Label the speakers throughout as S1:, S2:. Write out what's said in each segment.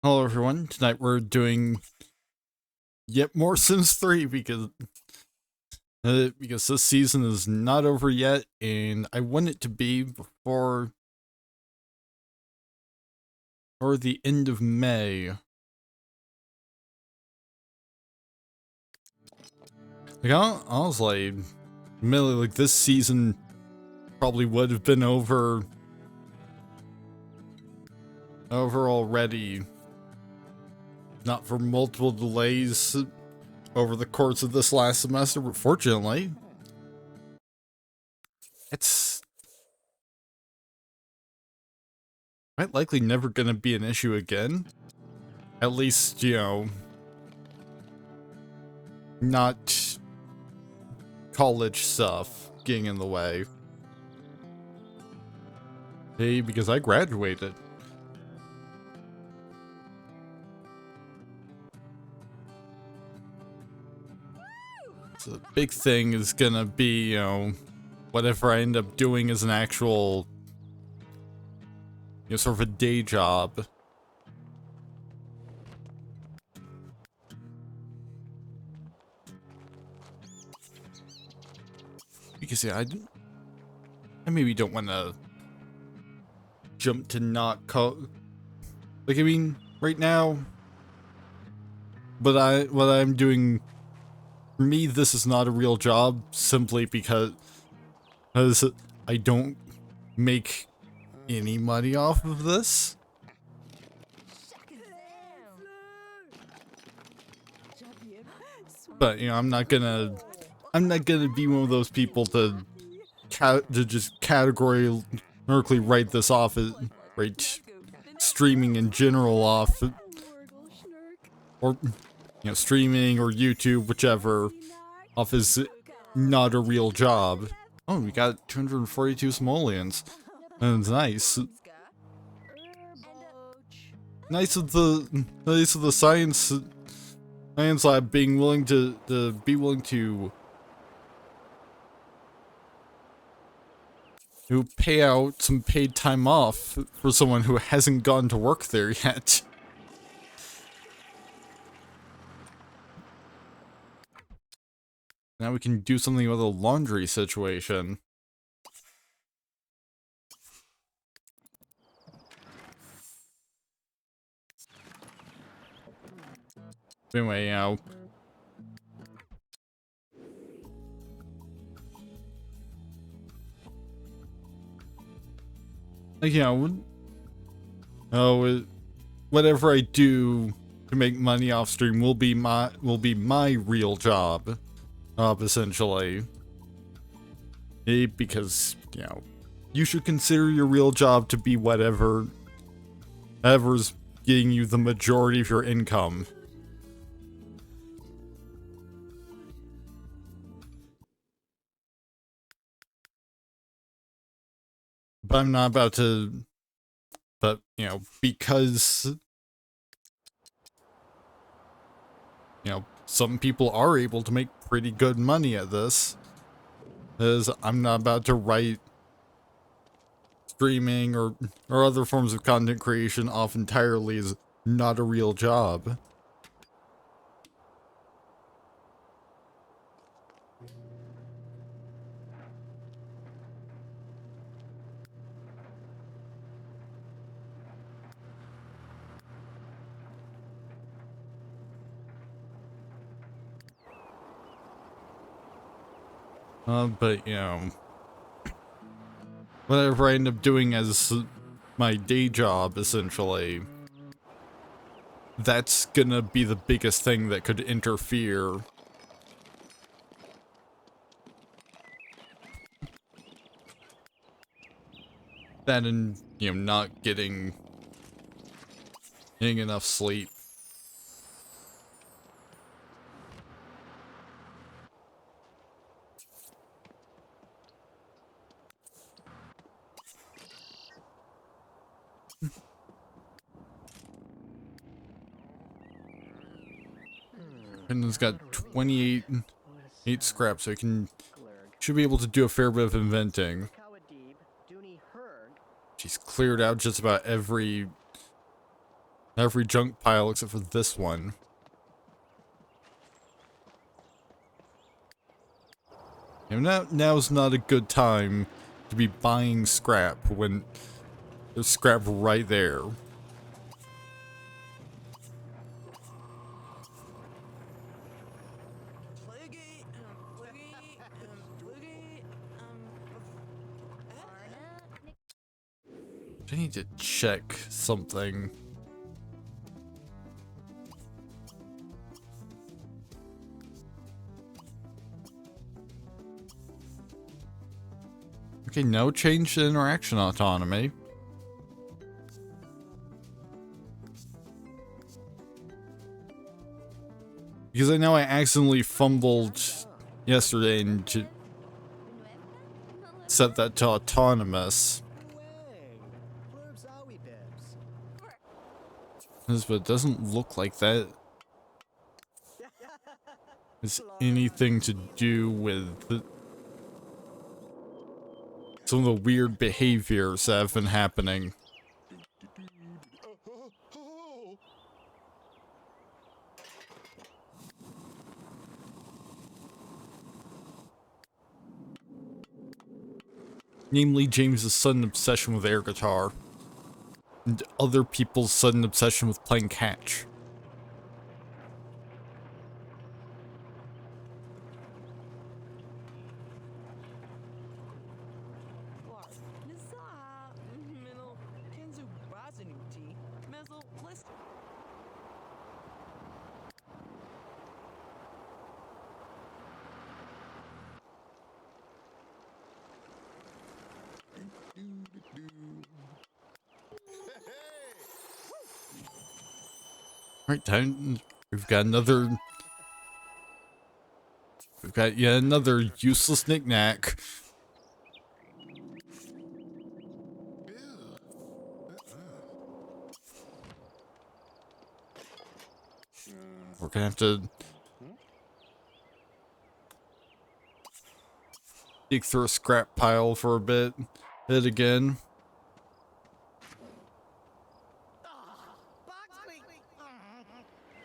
S1: Hello everyone, tonight we're doing yet more Sims 3 because this season is not over yet and I want it to be before or the end of May. Like honestly, admittedly, like this season probably would have been over already, not for multiple delays over the course of this last semester, but fortunately, it's quite likely never gonna be an issue again. At least, not college stuff getting in the way. Hey, because I graduated. So the big thing is gonna be, whatever I end up doing as an actual, sort of a day job. Because, yeah, I maybe don't want to jump to not like, I mean, right now, what I'm doing, for me, this is not a real job, simply because I don't make any money off of this. But, I'm not gonna be one of those people to just categorically write this off as, right, streaming in general off, or, streaming or YouTube, whichever, off is not a real job. Oh, we got 242 simoleons. That's nice. Nice of the science lab being willing to pay out some paid time off for someone who hasn't gone to work there yet. Now we can do something with a laundry situation. Anyway, like, whatever I do to make money off stream will be my real job, essentially. Because, you should consider your real job to be whatever's getting you the majority of your income. But I'm not about to, but, because, some people are able to make pretty good money at this, is I'm not about to write streaming or other forms of content creation off entirely as not a real job. But, whatever I end up doing as my day job, essentially, that's gonna be the biggest thing that could interfere. That and, not getting enough sleep. And it's got 28 scraps, so I should be able to do a fair bit of inventing. She's cleared out just about every Every junk pile except for this one. And now's not a good time to be buying scrap when there's scrap right there. I need to check something. Okay, no change to interaction autonomy. Because I know I accidentally fumbled yesterday and set that to autonomous. But it doesn't look like that has anything to do with some of the weird behaviors that have been happening. Namely, James's sudden obsession with air guitar. And other people's sudden obsession with playing catch. Right, time. We've got yet another useless knick-knack. We're gonna have to dig through a scrap pile for a bit again.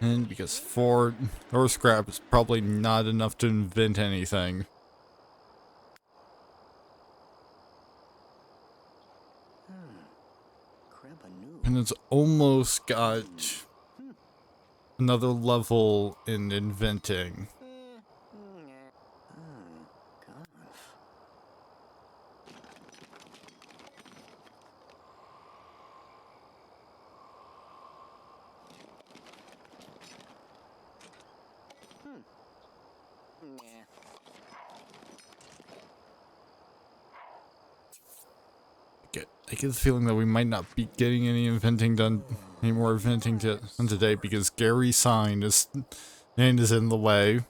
S1: And because 4 or scrap is probably not enough to invent anything. And it's almost got another level in inventing. I get the feeling that we might not be getting any inventing done, any more inventing done today because Gary's sign is in the way.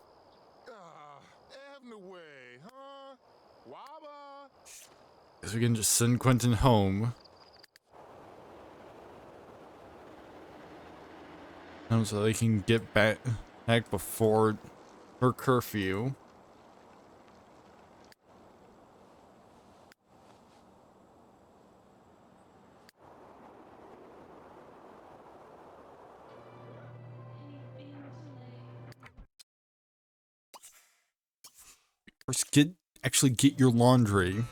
S1: Guess we can just send Quentin home. So they can get back before her curfew. First, actually get your laundry.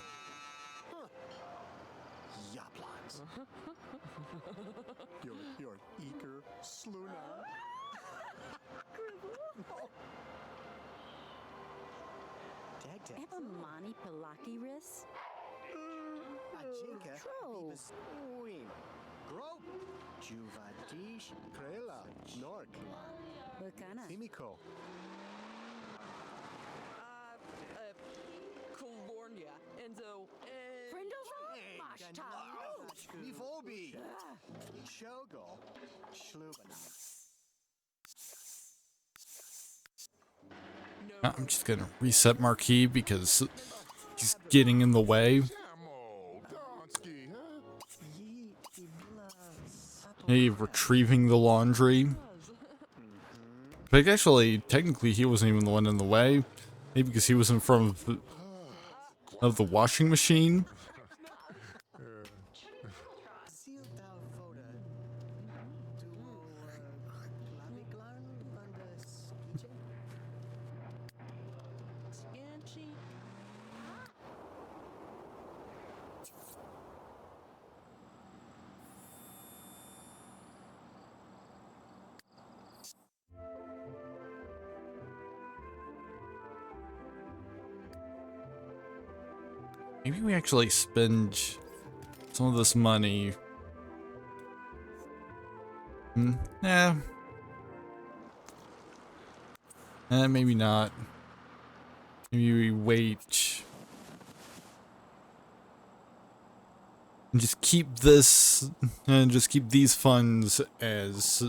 S1: I'm just gonna reset Marquis because he's getting in the way. Hey, retrieving the laundry. But actually, technically, he wasn't even the one in the way. Maybe because he was in front of the washing machine. Maybe we actually spend some of this money. Yeah. Maybe not. Maybe we wait. And just keep this, and just keep these funds as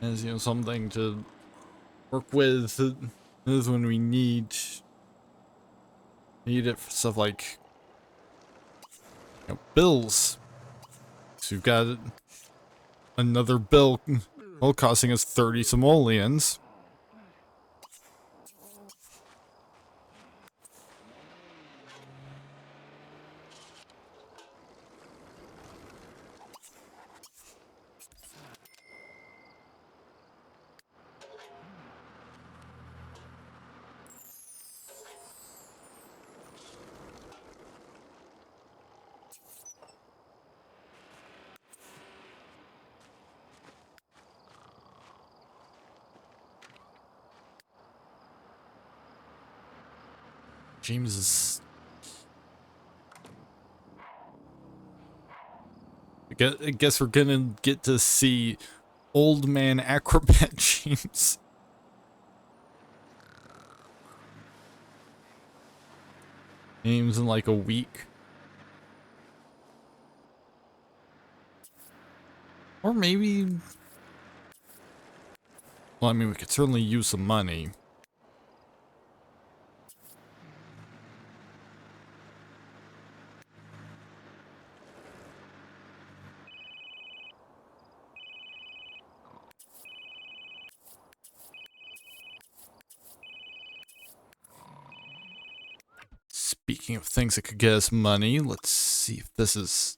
S1: you know, something to work with. This is when we need it for stuff like, you know, bills. So we've got another bill, well, costing us 30 simoleons. James is... I guess we're gonna get to see old man acrobat James. James in like a week. Or maybe... Well, I mean, we could certainly use some money. Speaking of things that could get us money, let's see if this is...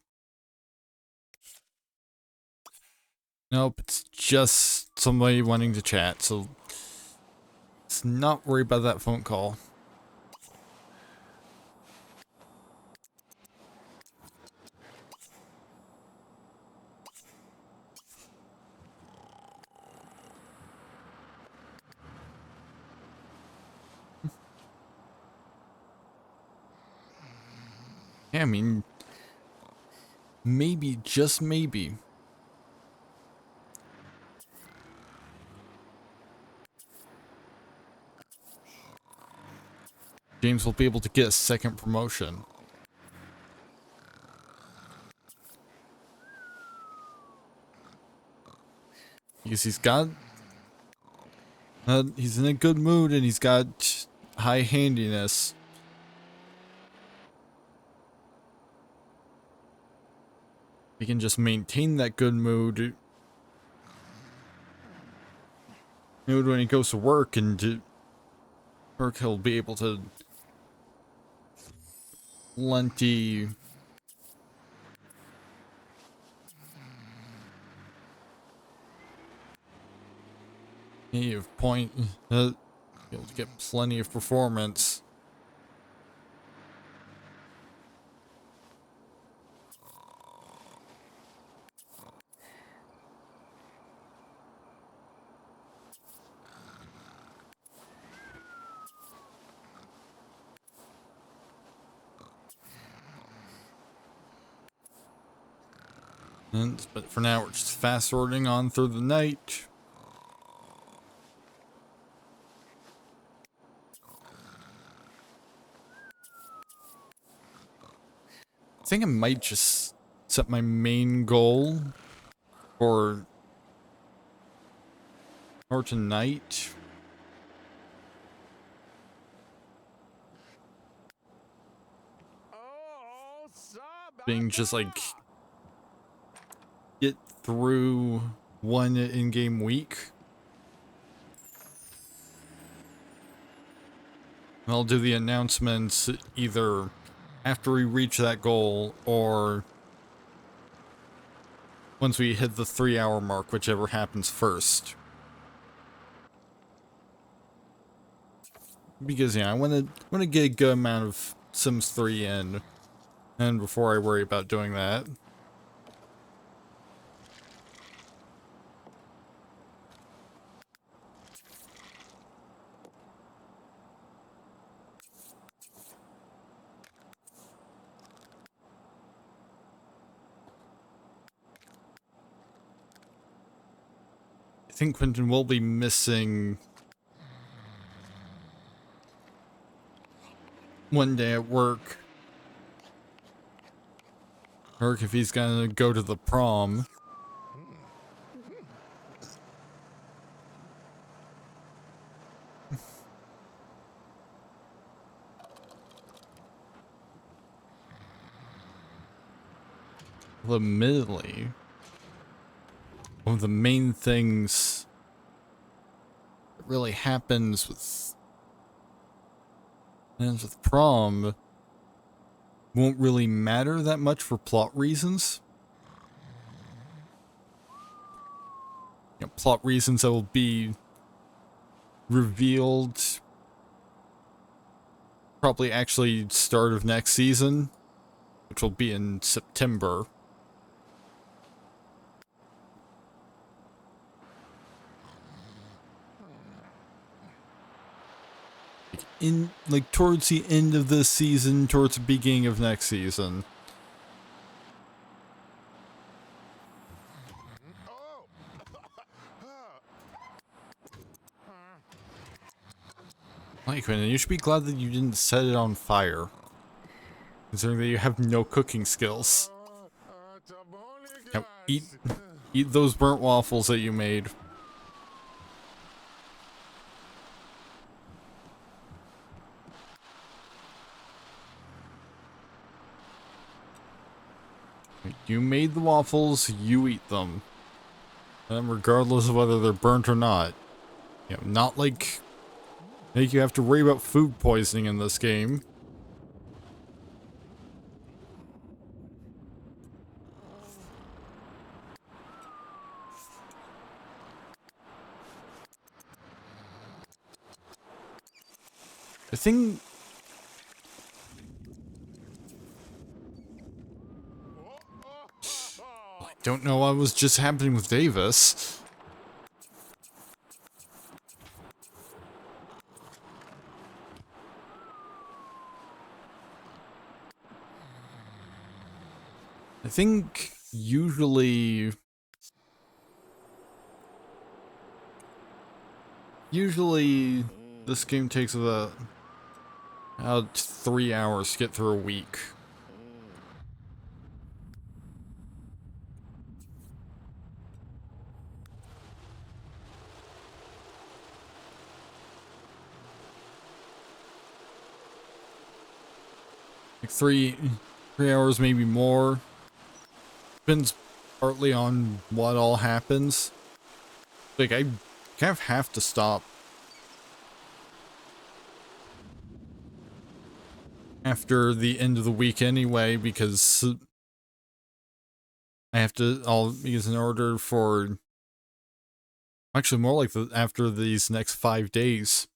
S1: Nope, it's just somebody wanting to chat, so let's not worry about that phone call. Yeah, I mean, maybe, just maybe, James will be able to get a second promotion. Because he's got... he's in a good mood and he's got high handiness. He can just maintain that good mood when he goes to work, and work he'll be able to plenty of point, be able to get plenty of performance. But for now, we're just fast forwarding on through the night. I think I might just set my main goal for tonight. Being just like get through one in-game week. I'll do the announcements either after we reach that goal or once we hit the 3-hour mark, whichever happens first. Because yeah, I want to get a good amount of Sims 3 in, and before I worry about doing that. think Quentin will be missing one day at work. Or if he's gonna go to the prom. Admittedly, one of the main things that really happens with prom won't really matter that much for plot reasons. You know, plot reasons that will be revealed probably actually start of next season, which will be in September. In like towards the end of this season, towards the beginning of next season. Like, Quentin, you should be glad that you didn't set it on fire, considering that you have no cooking skills. Now, eat those burnt waffles that you made. You made the waffles, you eat them. And regardless of whether they're burnt or not. You know, not like you have to worry about food poisoning in this game. The thing... I don't know what was just happening with Davis. I think usually this game takes about 3 hours to get through a week. Like 3 hours, maybe more. Depends partly on what all happens. Like, I kind of have to stop after the end of the week anyway, because I have to, because in order for, actually more like after these next 5 days.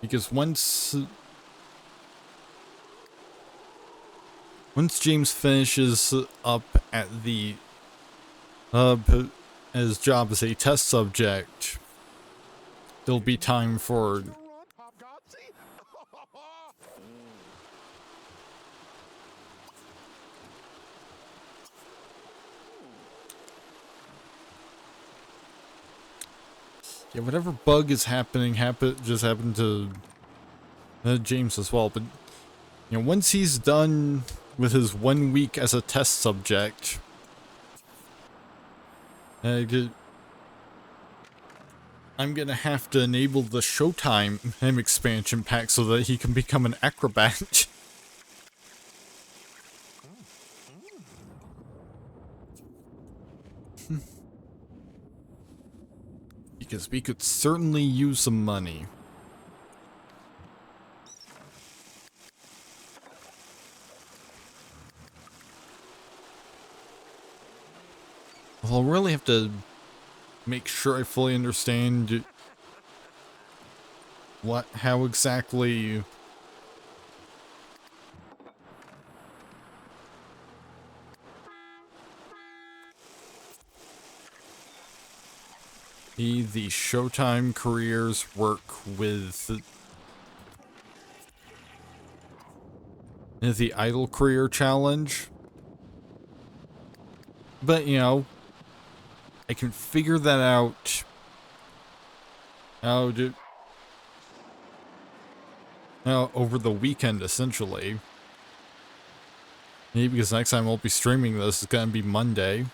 S1: Because once James finishes up at the his job as a test subject, there'll be time for whatever bug is happening just happened to James as well. But you know, once he's done with his 1 week as a test subject, I'm gonna have to enable the Showtime expansion pack so that he can become an acrobat. Because we could certainly use some money. Well, I'll really have to make sure I fully understand how exactly the Showtime careers work with the Idol Career Challenge. But, you know, I can figure that out. Over the weekend, essentially. Maybe because next time I won't be streaming this. It's gonna be Monday.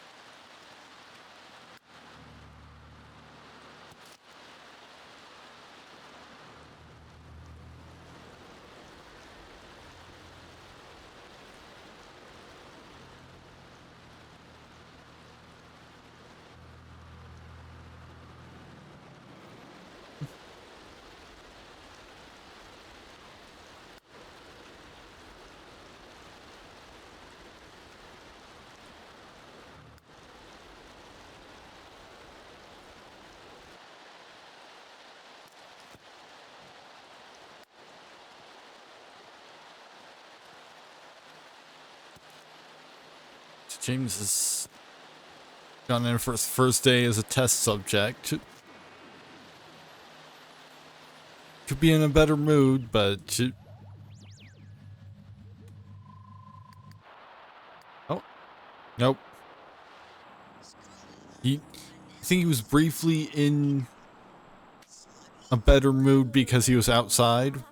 S1: James has gone in for his first day as a test subject. Could be in a better mood, but... Oh. Nope. I think he was briefly in a better mood because he was outside.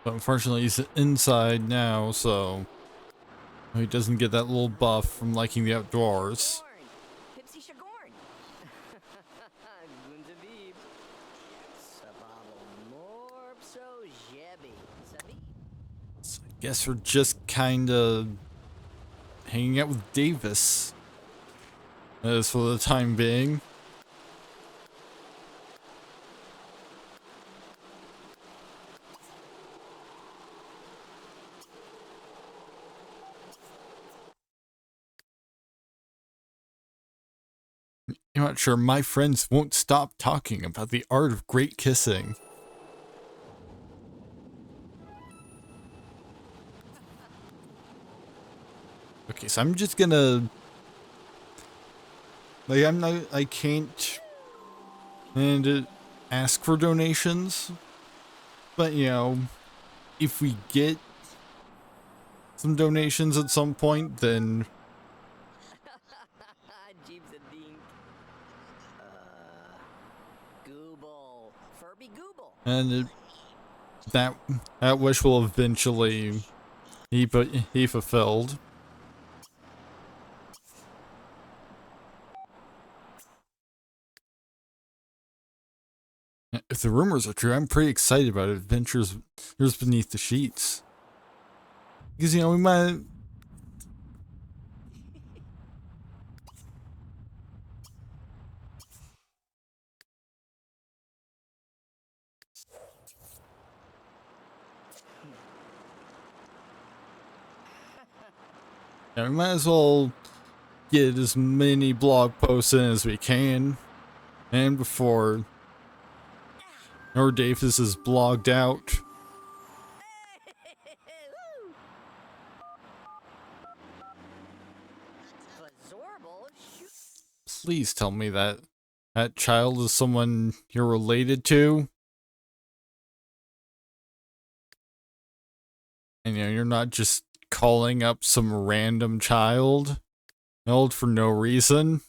S1: But unfortunately he's inside now, so he doesn't get that little buff from liking the outdoors. So I guess we're just kinda hanging out with Davis, as for the time being. I'm not sure my friends won't stop talking about the art of great kissing. Okay, so I'm just gonna... Like, I can't... And ask for donations. But, you know, if we get some donations at some point, then... And that wish will eventually be fulfilled. If the rumors are true, I'm pretty excited about Adventures Beneath the Sheets. Because, you know, we might... Yeah, we might as well get as many blog posts in as we can. And before our Davis is blogged out. Please tell me that that child is someone you're related to. And you know, you're not just calling up some random child for no reason.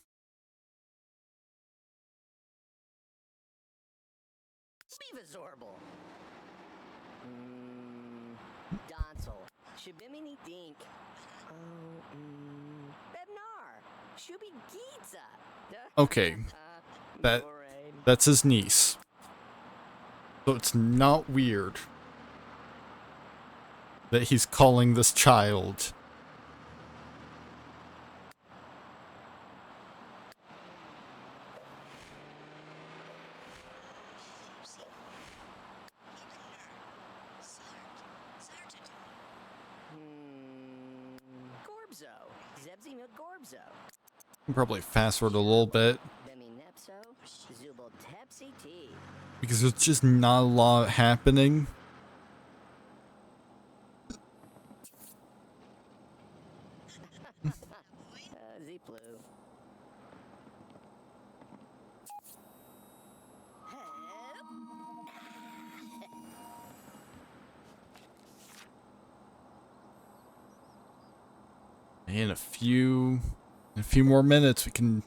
S1: Okay, that's his niece. So it's not weird that he's calling this child. Probably fast forward a little bit. Because there's just not a lot happening. In a few more minutes, we can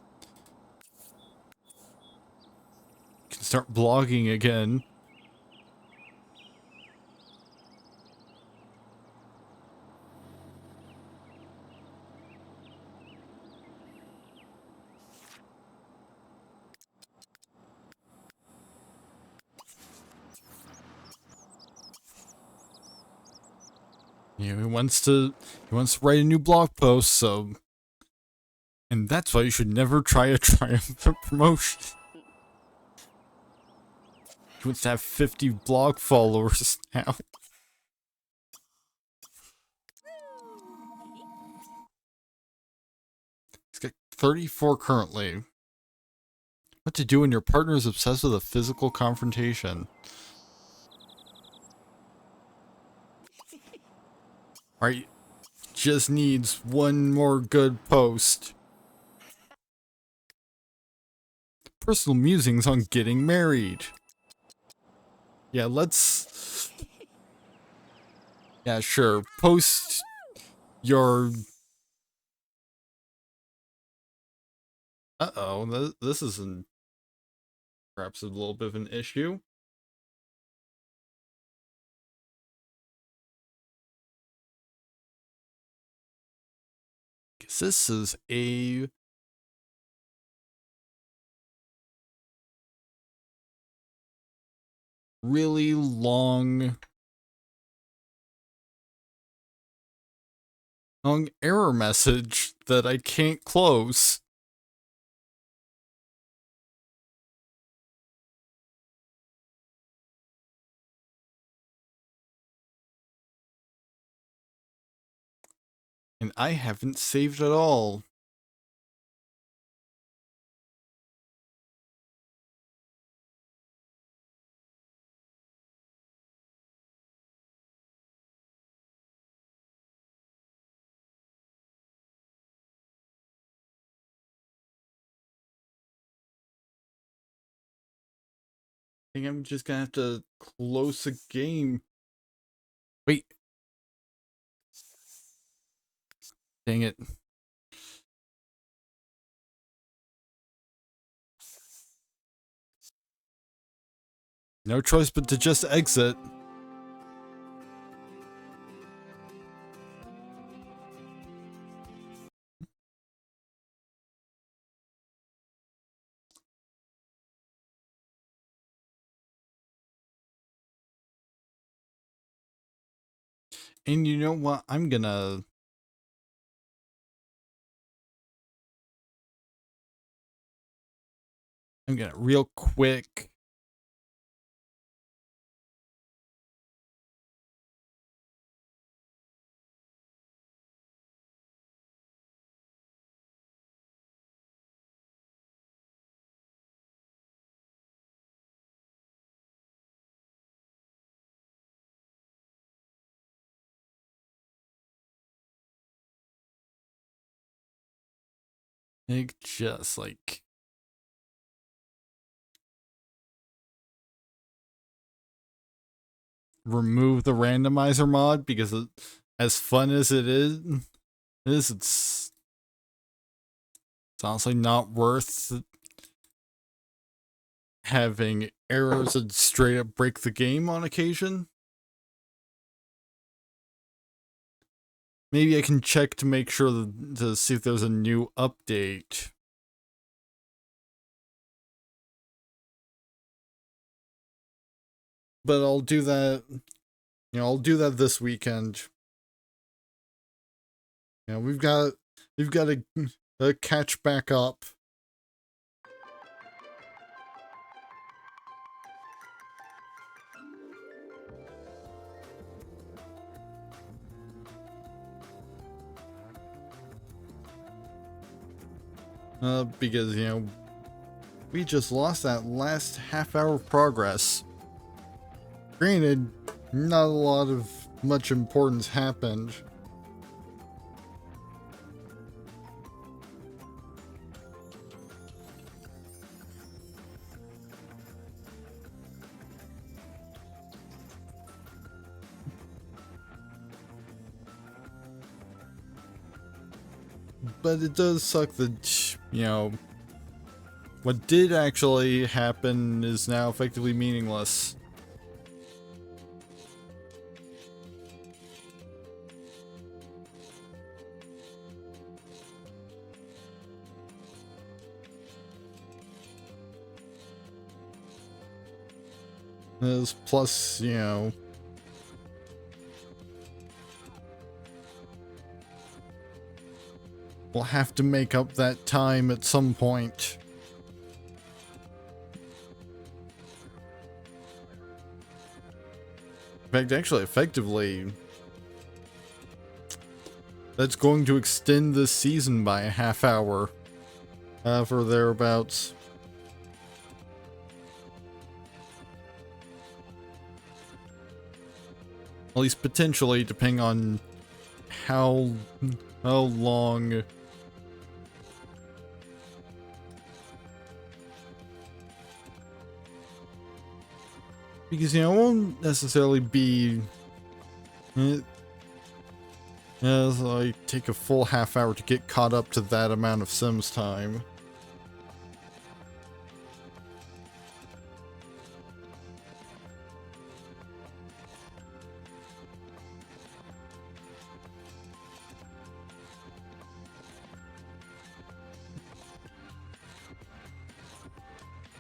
S1: start blogging again. Yeah, he wants to write a new blog post, so, and that's why you should never try a triumphant promotion. He wants to have 50 blog followers now. He's got 34 currently. What to do when your partner is obsessed with a physical confrontation? Alright, just needs one more good post. Personal musings on getting married. Yeah, let's... Yeah, sure. Post your... Uh-oh, this is perhaps a little bit of an issue. Because this is a... really long error message that I can't close. And I haven't saved at all. I think I'm just gonna have to close the game. Wait. Dang it. No choice but to just exit. And you know what? I'm gonna real quick just like remove the randomizer mod, because as fun as it is, it's honestly not worth having errors that straight up break the game on occasion. Maybe I can check to make sure to see if there's a new update. But I'll do that, I'll do that this weekend. We've got to catch back up. Because, we just lost that last half hour of progress. Granted, not a lot of much importance happened. But it does suck that, you know, what did actually happen is now effectively meaningless. Plus, you know, we'll have to make up that time at some point. In fact, actually, effectively, that's going to extend this season by a half hour, for thereabouts. At least potentially, depending on how long because, you know, it won't necessarily be like take a full half hour to get caught up to that amount of Sims time.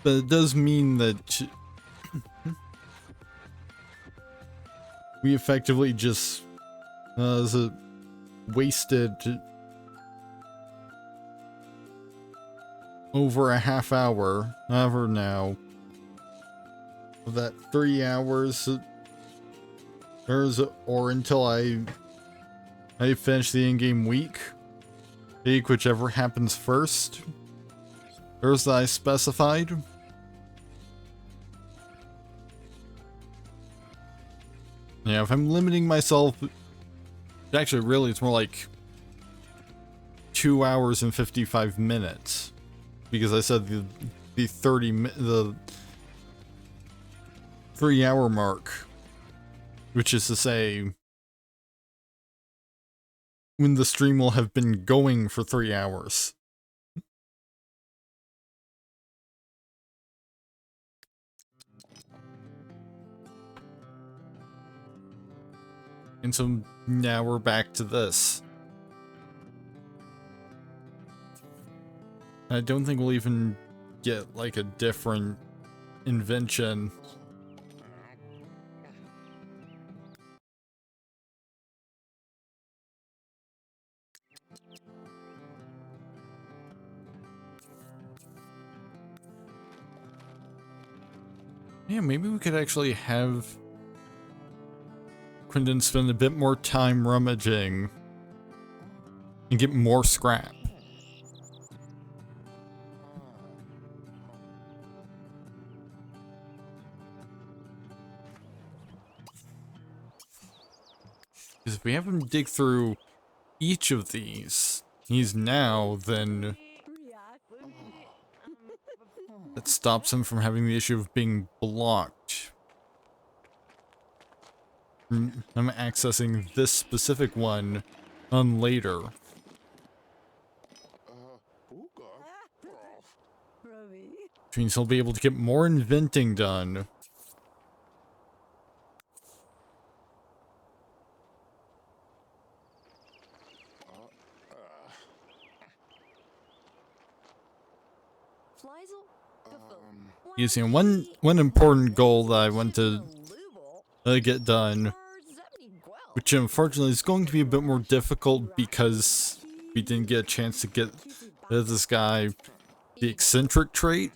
S1: But it does mean that we effectively just wasted over a half hour, however now, of that 3 hours, or until I finish the in-game week, whichever happens first. There's that I specified. Yeah, if I'm limiting myself, actually really it's more like 2 hours and 55 minutes. Because I said the 3 hour mark. Which is to say, when the stream will have been going for 3 hours. And so now we're back to this. I don't think we'll even get like a different invention. Yeah, maybe we could actually have Quentin spend a bit more time rummaging and get more scrap. Because if we have him dig through each of these now, then that stops him from having the issue of being blocked. I'm accessing this specific one later. Which means he'll be able to get more inventing done. You see, one important goal that I want to get done, which unfortunately is going to be a bit more difficult because we didn't get a chance to get this guy the eccentric trait.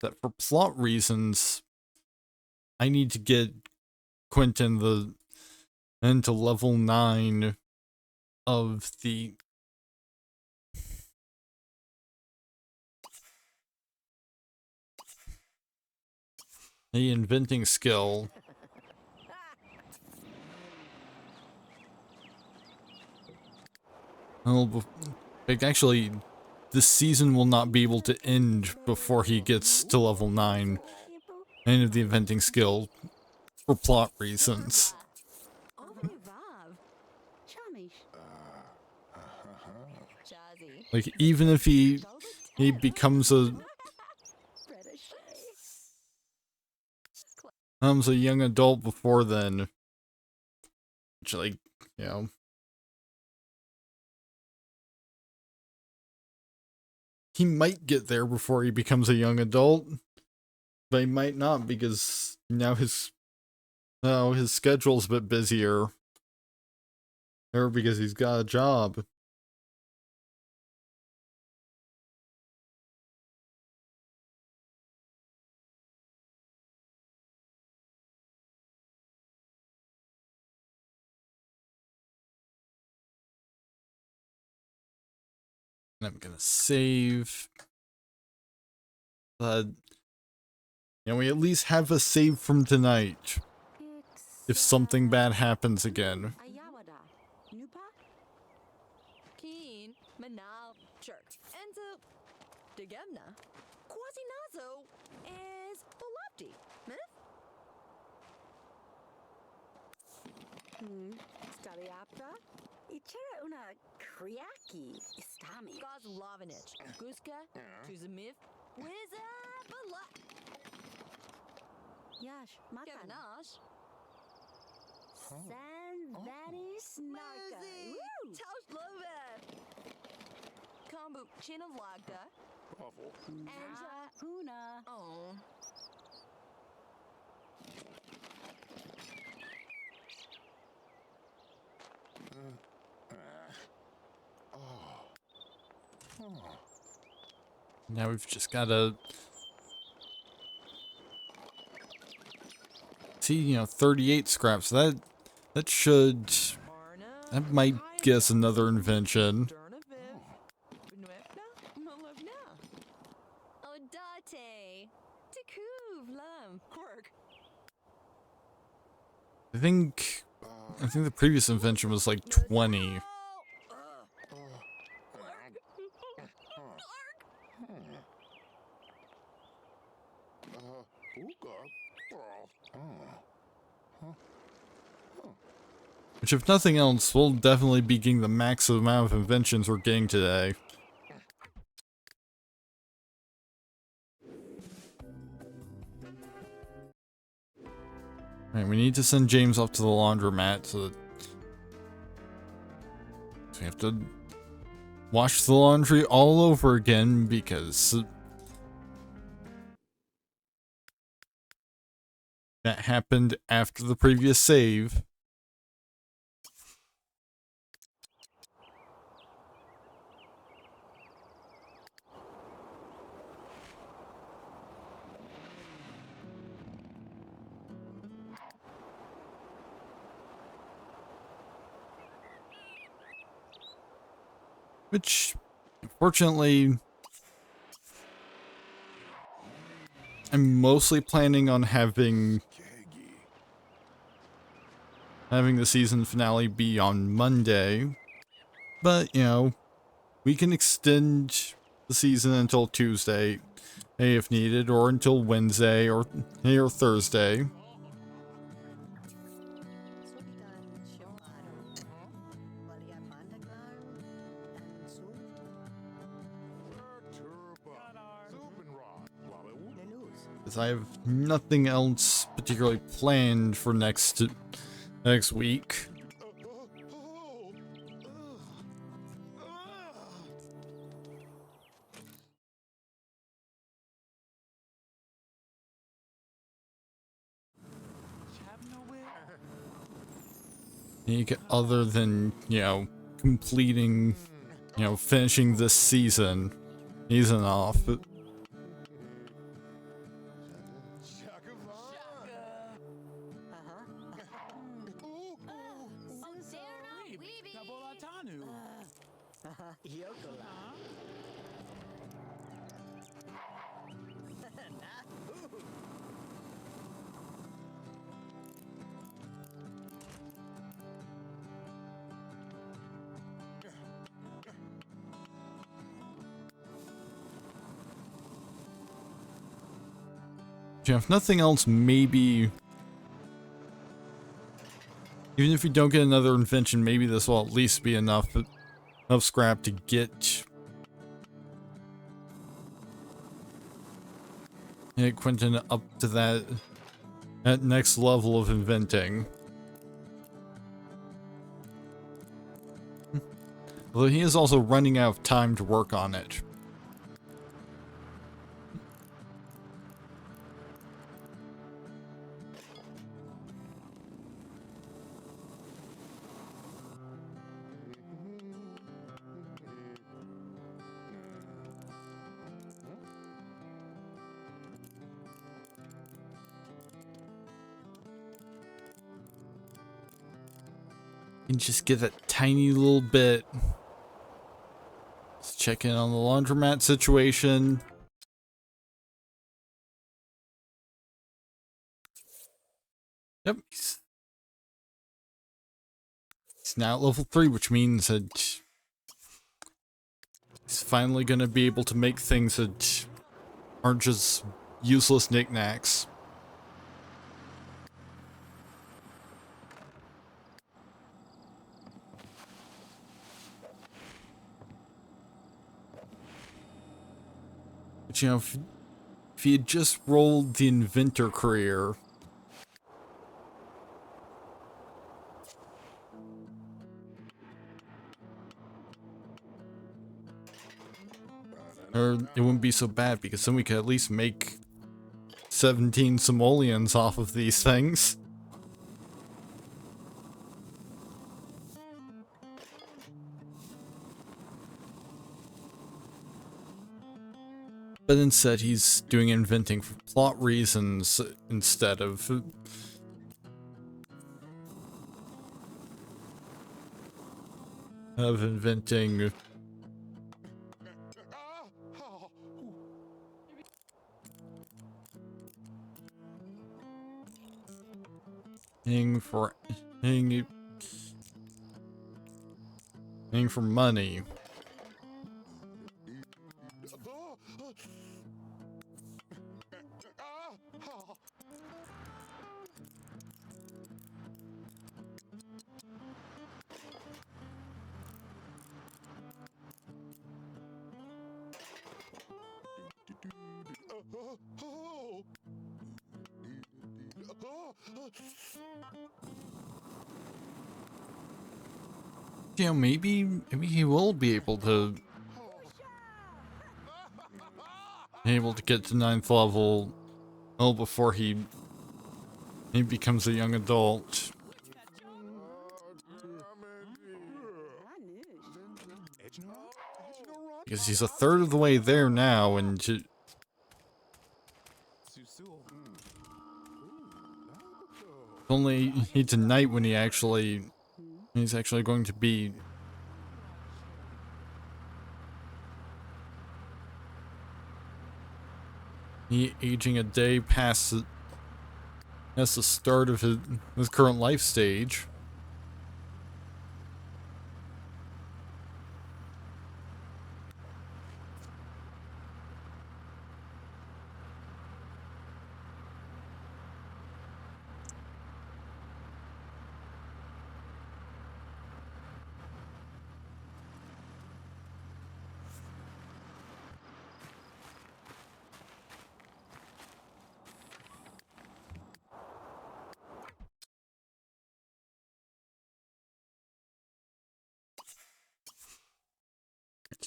S1: That for plot reasons, I need to get Quentin into level 9 of the inventing skill. Well, actually, this season will not be able to end before he gets to level 9. End of the inventing skill for plot reasons. Like, even if he becomes a young adult before then, which, like, you know, he might get there before he becomes a young adult, but he might not, because now his schedule's a bit busier, or because he's got a job. I'm gonna save. But, you know, we at least have a save from tonight. If something bad happens again. Now we've just gotta see, you know, 38 scraps. That might get us another invention. I think the previous invention was like 20. Which, if nothing else, we'll definitely be getting the max amount of inventions we're getting today. Alright, we need to send James off to the laundromat so that we have to wash the laundry all over again because that happened after the previous save. Which, unfortunately, I'm mostly planning on having the season finale be on Monday. But, you know, we can extend the season until Tuesday, if needed, or until Wednesday or Thursday. Because I have nothing else particularly planned for next week. Other than, you know, completing, you know, finishing this season off. Yeah, if nothing else, maybe... Even if you don't get another invention, maybe this will at least be enough scrap to get Quentin up to that next level of inventing. Although he is also running out of time to work on it. And just get that tiny little bit. Let's check in on the laundromat situation. Yep. He's now at level 3, which means that he's finally gonna be able to make things that aren't just useless knickknacks. But you know, if he had just rolled the inventor career, or it wouldn't be so bad, because then we could at least make 17 simoleons off of these things. But instead he's doing inventing for plot reasons instead of inventing for money. You know, maybe he will be able to get to 9th level well before he becomes a young adult. Because he's a third of the way there now, and only tonight when he's actually going to be aging a day past the start of his current life stage.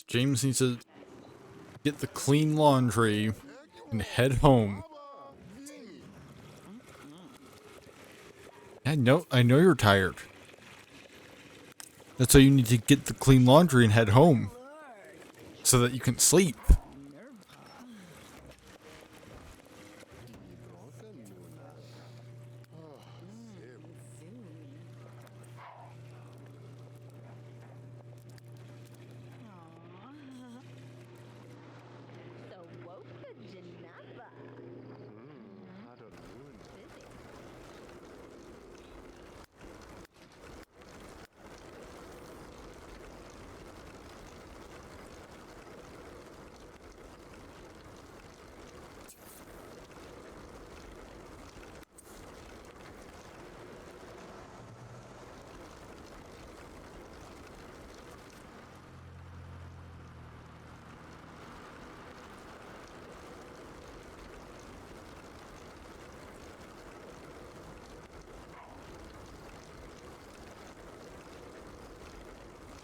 S1: James needs to get the clean laundry and head home. I know you're tired. That's why you need to get the clean laundry and head home, so that you can sleep.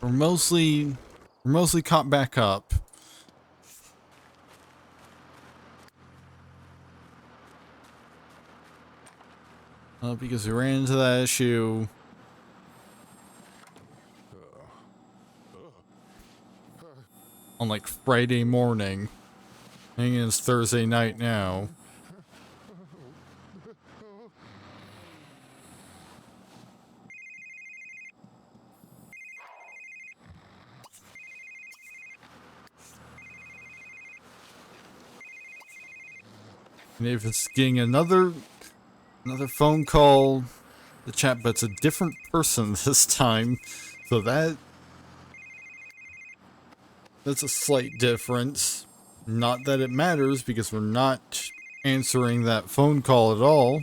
S1: we're mostly caught back up. Because we ran into that issue on like Friday morning. I think it's Thursday night now. And if it's getting another phone call, the chat, but it's a different person this time. So that's a slight difference. Not that it matters, because we're not answering that phone call at all.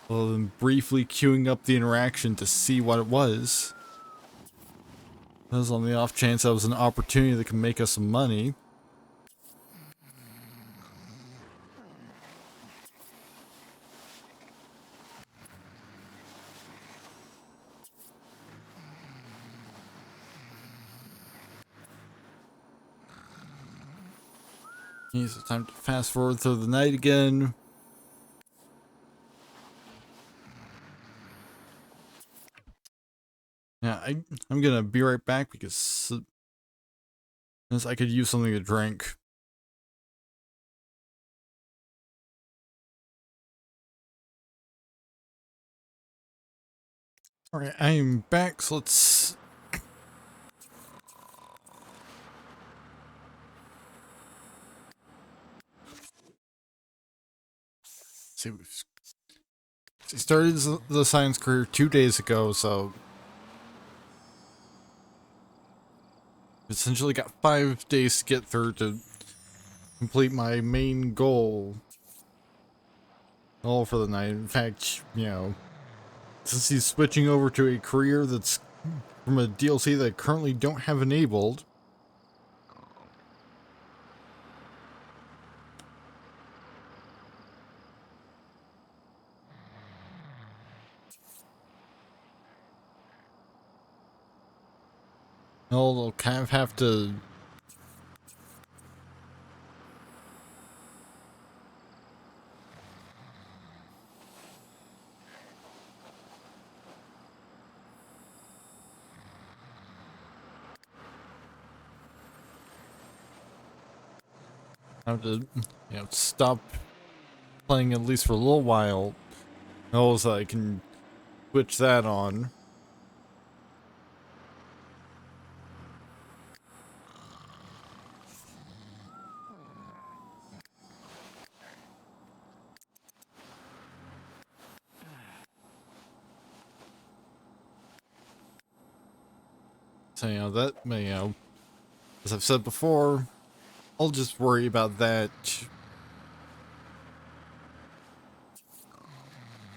S1: Well, then briefly queuing up the interaction to see what it was. That was on the off chance that was an opportunity that could make us some money. It's time to fast forward through the night again. Yeah, I'm gonna be right back because I could use something to drink. Alright, I am back, so let's... see, we started the science career 2 days ago, so... essentially got 5 days to get through to complete my main goal. All for the night. In fact, you know, since he's switching over to a career that's from a DLC that I currently don't have enabled. I'll kind of have to... you know, stop playing at least for a little while. So I can switch that on. So, you know, as I've said before, I'll just worry about that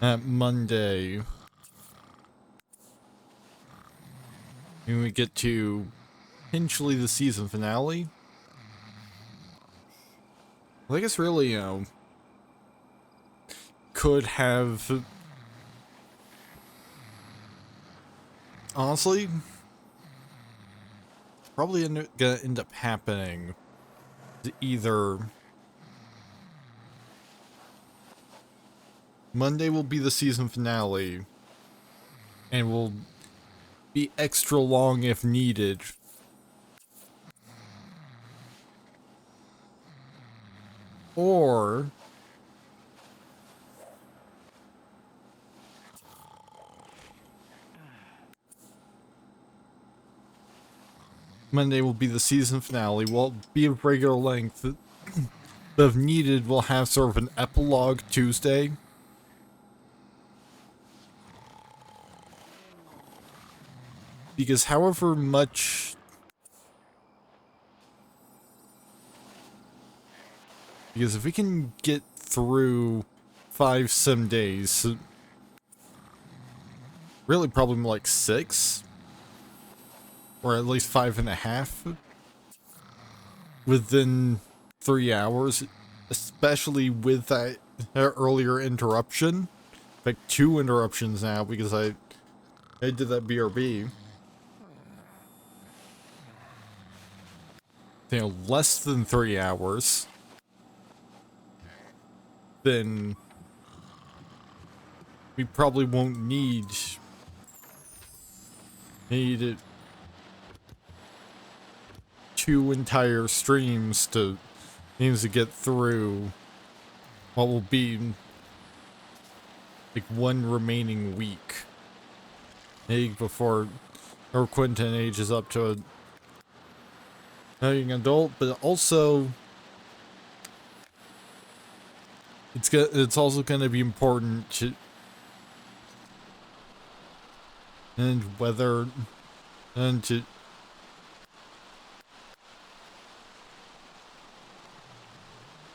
S1: at Monday. When we get to potentially the season finale. I guess really, you know, could have... honestly, probably gonna end up happening either Monday will be the season finale and will be extra long if needed, or Monday will be the season finale, will be of regular length, but if needed, we'll have sort of an epilogue Tuesday. Because however much... because if we can get through 5 sim days, really probably more like 6, or at least 5.5, within 3 hours, especially with that earlier interruption. In fact, 2 interruptions now, because I I did that BRB. You know, less than 3 hours. Then we probably won't need 2 entire streams to get through what will be like 1 remaining week. Maybe before or Quentin ages up to a young adult, but also it's also going to be important to and to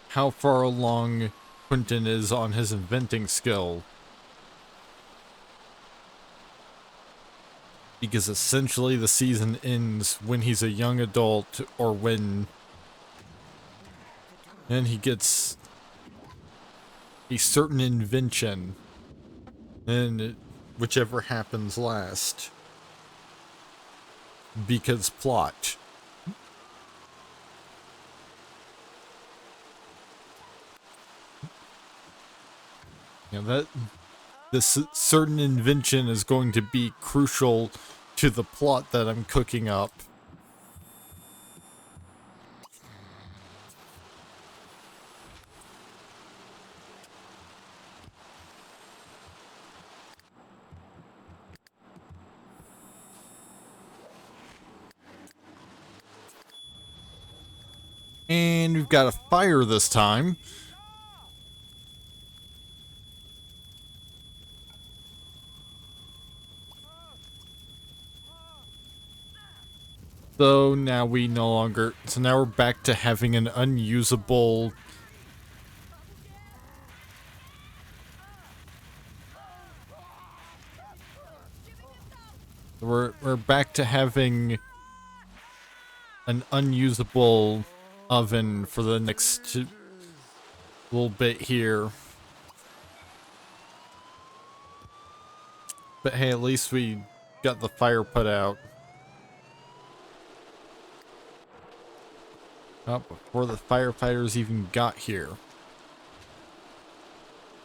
S1: how far along Quentin is on his inventing skill. Because essentially the season ends when he's a young adult or when he gets a certain invention, and whichever happens last. Because plot. You know, that this certain invention is going to be crucial to the plot that I'm cooking up. And we've got a fire this time. So now now we're back to having an unusable... We're back to having an unusable oven for the next little bit here. But hey, at least we got the fire put out. Oh, before the firefighters even got here.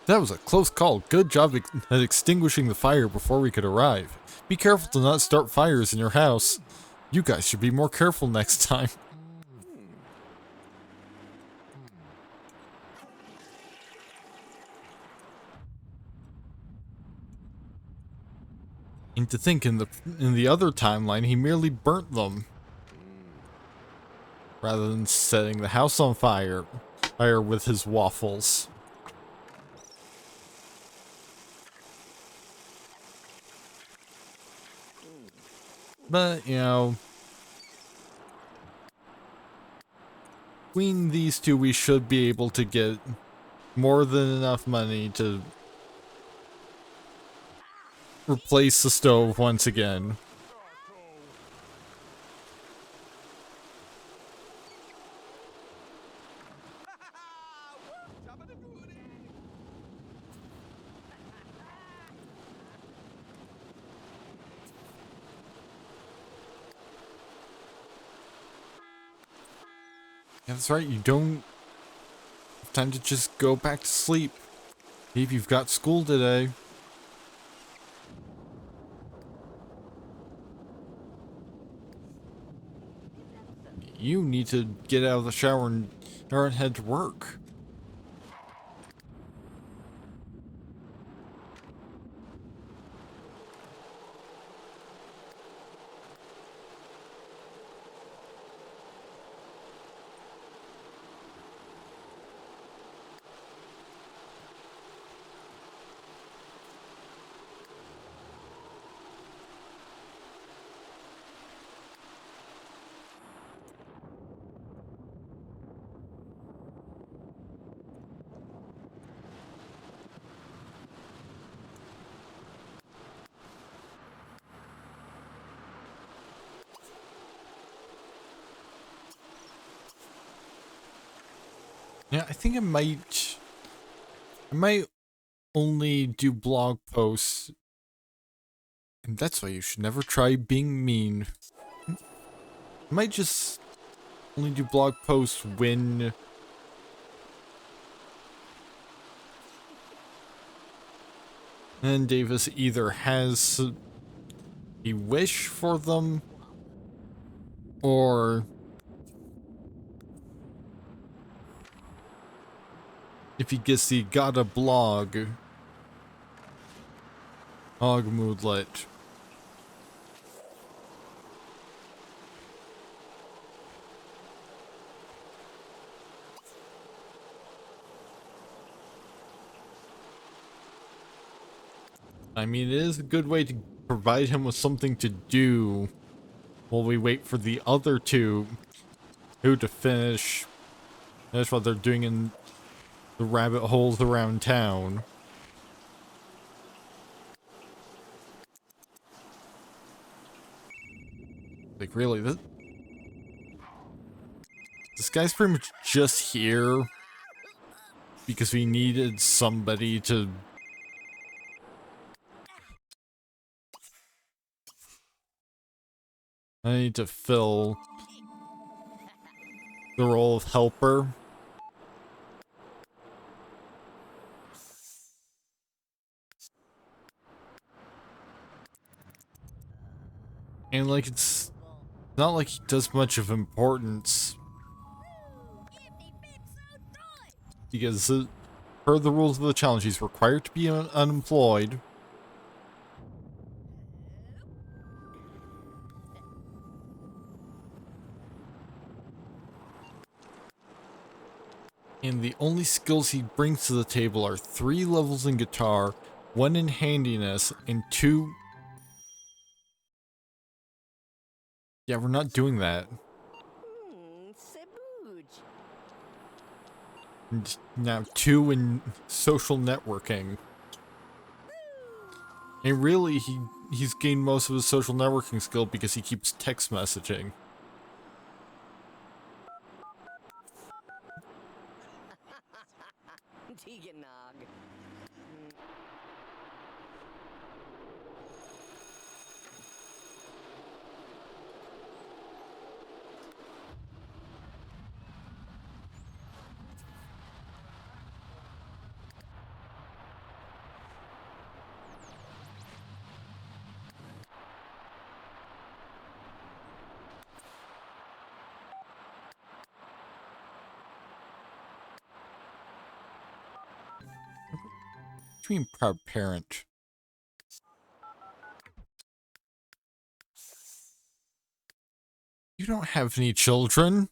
S1: That was a close call. Good job at extinguishing the fire before we could arrive. Be careful to not start fires in your house. You guys should be more careful next time. And to think, in the other timeline, he merely burnt them, rather than setting the house on fire with his waffles. But, you know, between these two, we should be able to get more than enough money to replace the stove once again. Yeah, that's right, you don't have time to just go back to sleep. If you've got school today. You need to get out of the shower and head to work. Yeah, I think I might only do blog posts And that's why you should never try being mean. I might just only do blog posts when Davis either has a wish for them or if he gets the gotta blog moodlet. I mean, it is a good way to provide him with something to do while we wait for the other two who to finish. That's what they're doing in the rabbit holes around town. Like, really, this guy's pretty much just here because we needed somebody to... I need to fill the role of helper. And, like, it's not like he does much of importance. Because, per the rules of the challenge, he's required to be unemployed. And the only skills he brings to the table are 3 levels in guitar, 1 in handiness, and 2... Yeah, we're not doing that. And now 2 in social networking. And really, he's gained most of his social networking skill because he keeps text messaging. What do you mean, proud parent? You don't have any children.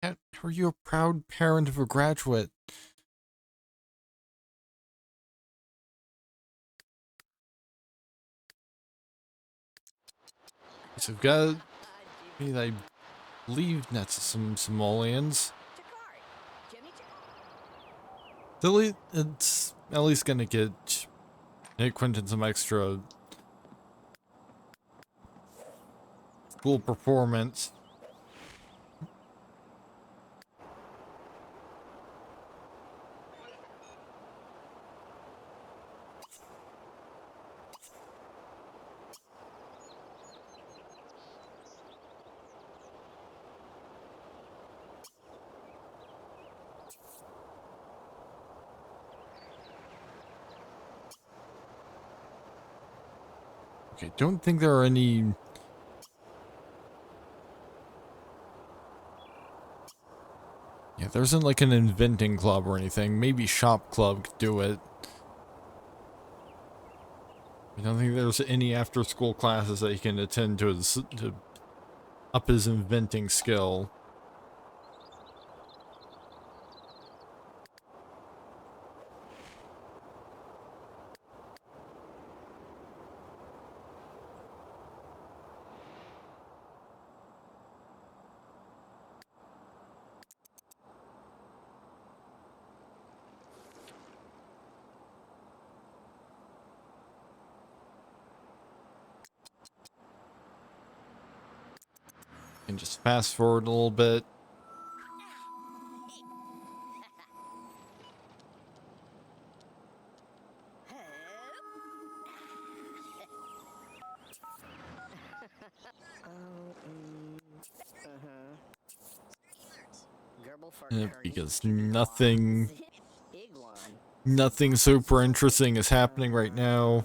S1: How are you a proud parent of a graduate? So we've got, I believe that's some simoleons. It's at least gonna get Quentin some extra cool performance. Okay, don't think there are any... Yeah, there isn't like an inventing club or anything. Maybe shop club could do it. I don't think there's any after-school classes that he can attend to up his inventing skill. And just fast forward a little bit. Because nothing super interesting is happening right now.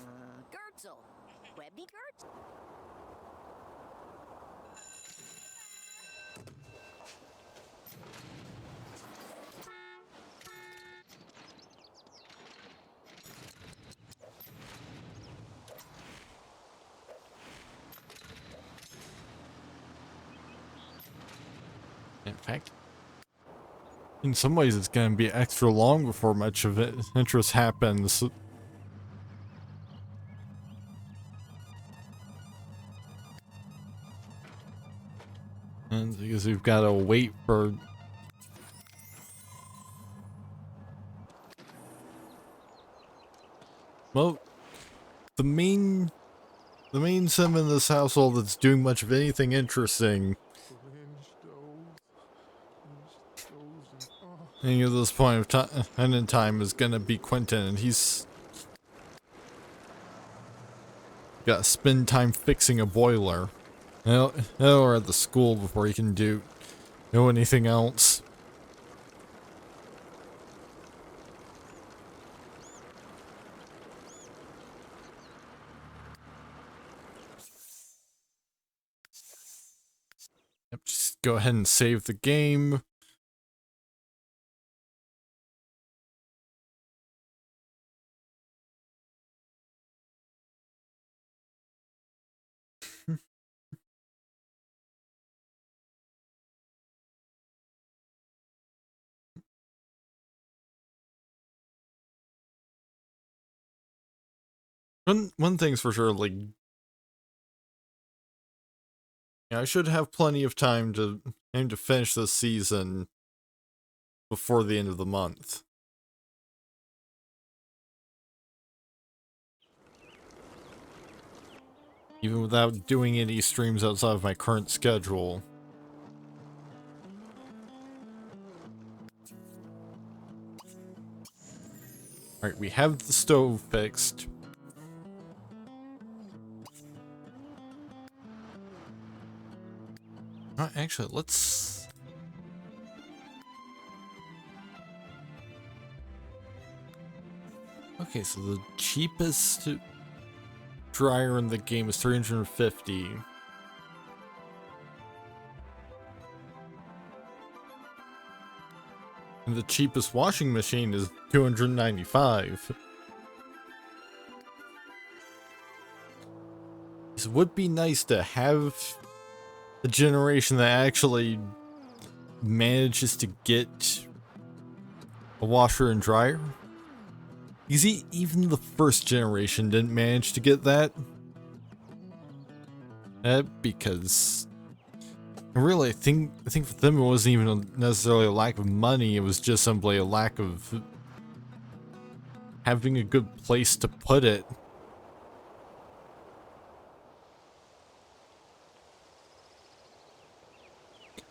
S1: In fact, in some ways it's going to be extra long before much of it interest happens. And because we've got to wait for... Well, the main sim in this household that's doing much of anything interesting any of this point of time and in time is gonna be Quentin, and he's got to spend time fixing a boiler. Or at the school before he can do anything else. Yep, just go ahead and save the game. One thing's for sure, like, yeah, I should have plenty of time to aim to finish this season before the end of the month. Even without doing any streams outside of my current schedule. Alright, we have the stove fixed. Actually, let's... Okay, so the cheapest dryer in the game is $350. And the cheapest washing machine is $295. It would be nice to have a generation that actually manages to get a washer and dryer. Because even the first generation didn't manage to get that. Because really, I think for them it wasn't even necessarily a lack of money, it was just simply a lack of having a good place to put it.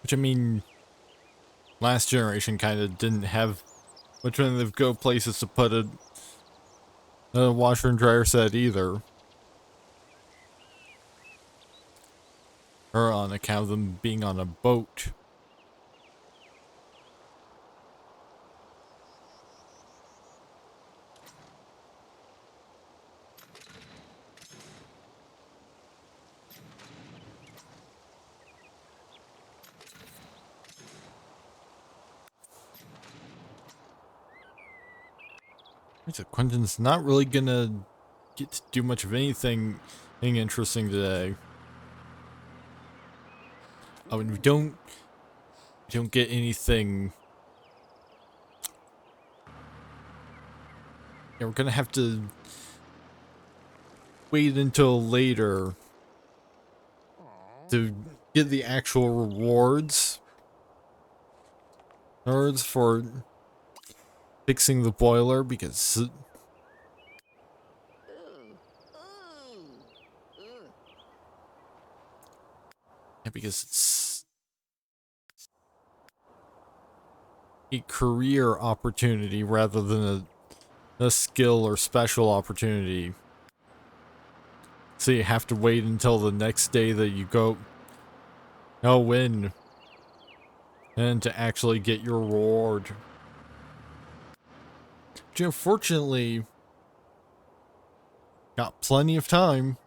S1: Which, I mean, last generation kind of didn't have much of good places to put a washer and dryer set either. Or on account of them being on a boat. So Quentin's not really gonna get to do much of anything interesting today. Oh, and we don't get anything. Yeah, we're gonna have to wait until later to get the actual rewards for fixing the boiler, because it's a career opportunity rather than a skill or special opportunity. So you have to wait until the next day that you go in and to actually get your reward. Which unfortunately got plenty of time.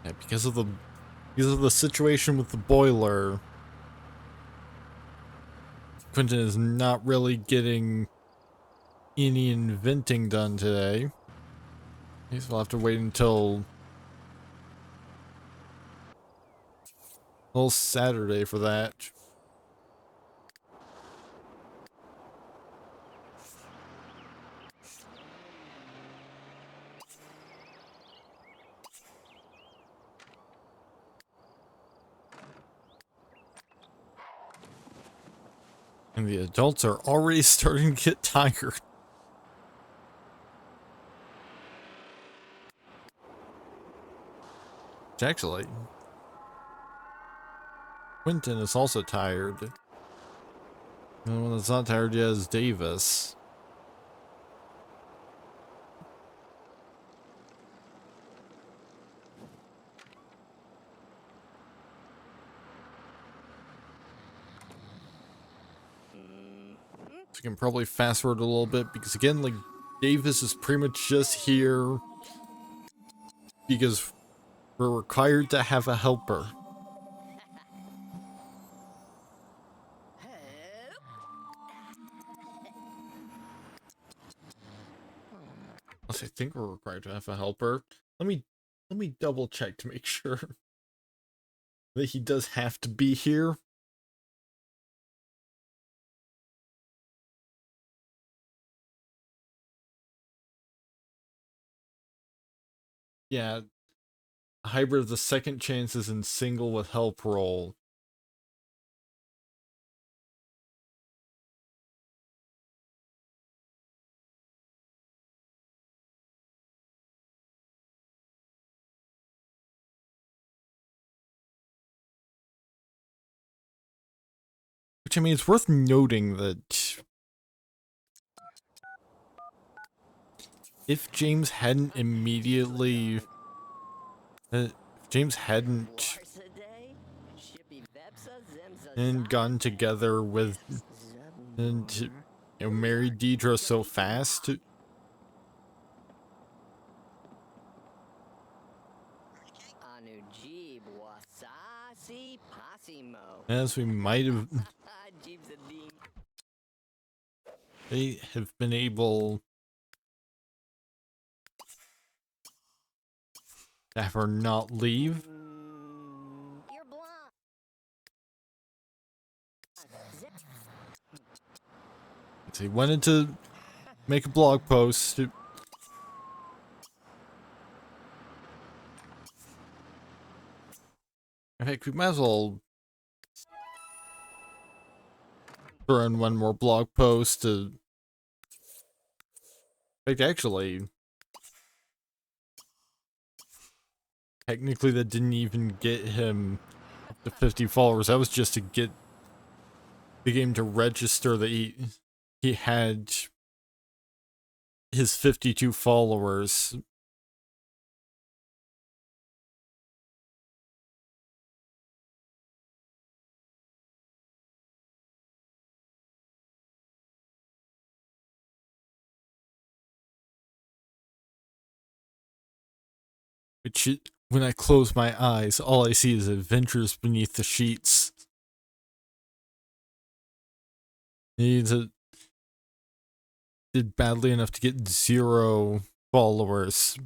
S1: Yeah, because of the situation with the boiler, Quentin is not really getting any inventing done today. We'll have to wait until Saturday for that. And the adults are already starting to get tired. Which actually, Quentin is also tired. The one that's not tired yet is Davis. So you can probably fast forward a little bit because again, like, Davis is pretty much just here because we're required to have a helper. Unless I think we're required to have a helper. Let me double check to make sure that he does have to be here. Yeah, hybrid of the second chances and single with help roll. Which, I mean, it's worth noting that if James hadn't immediately... if James hadn't and gotten together with and married Deidre so fast, as we might have, they have been able to have her not leave. So he wanted to make a blog post. In fact, we might as well throw in one more blog post to... In fact, actually, technically that didn't even get him up to 50 followers. That was just to get the game to register that he had his 52 followers. Which, when I close my eyes, all I see is adventures beneath the sheets. He did badly enough to get 0 followers.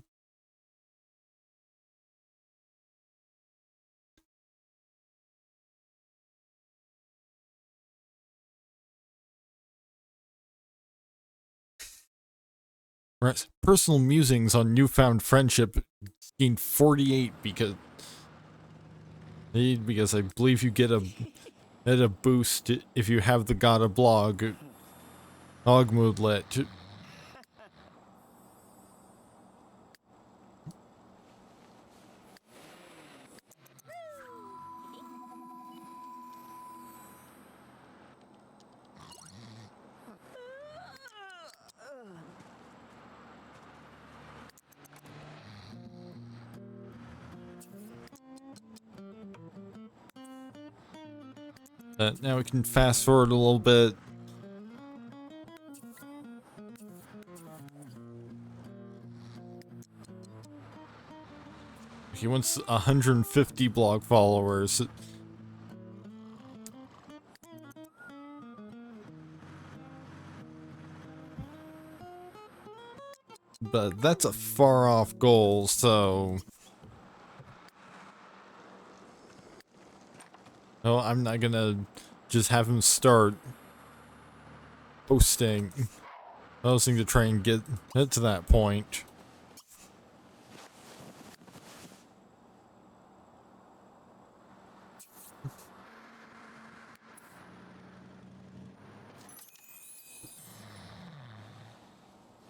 S1: Right. Personal musings on newfound friendship gained 48 because I believe you get a boost if you have the Gotta blog mood lit. Now we can fast forward a little bit. He wants 150 blog followers. But that's a far off goal, so... No, I'm not gonna just have him start posting to try and get it to that point.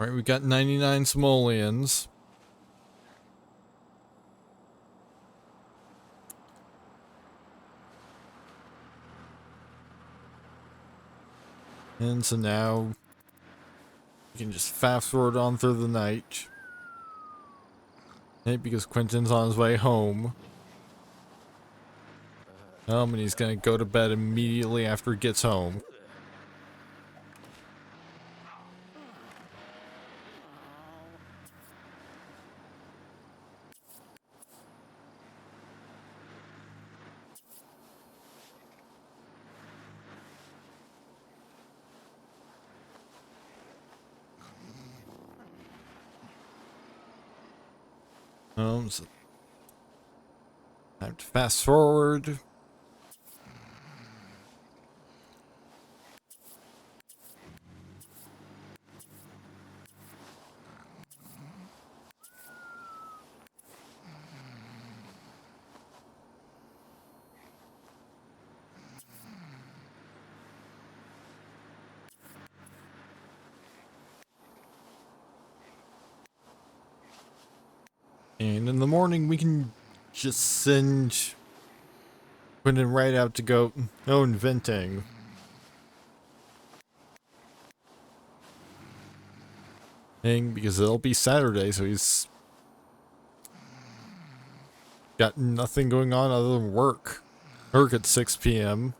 S1: Alright, we got 99 simoleons. And so now we can just fast forward on through the night. Right, because Quentin's on his way home. And he's gonna go to bed immediately after he gets home. So time to fast forward. And in the morning, we can just send Quentin right out to go inventing. Because it'll be Saturday, so he's got nothing going on other than work. Work at 6 p.m.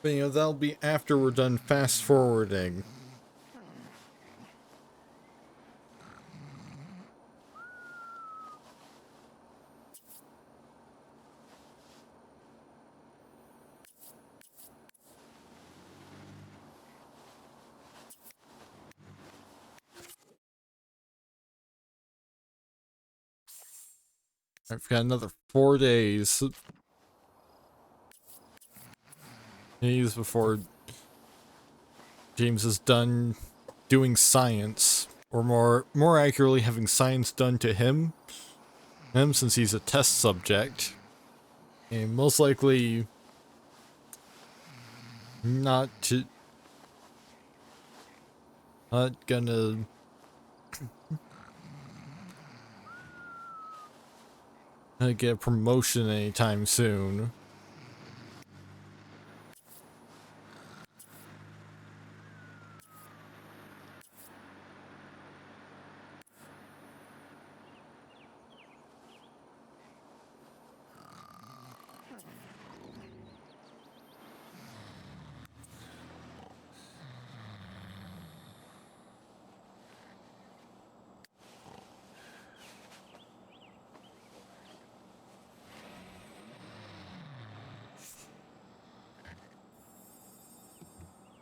S1: But that'll be after we're done fast forwarding. I've got another 4 days. Before James is done doing science, or more accurately, having science done to him since he's a test subject, and most likely not gonna get a promotion anytime soon.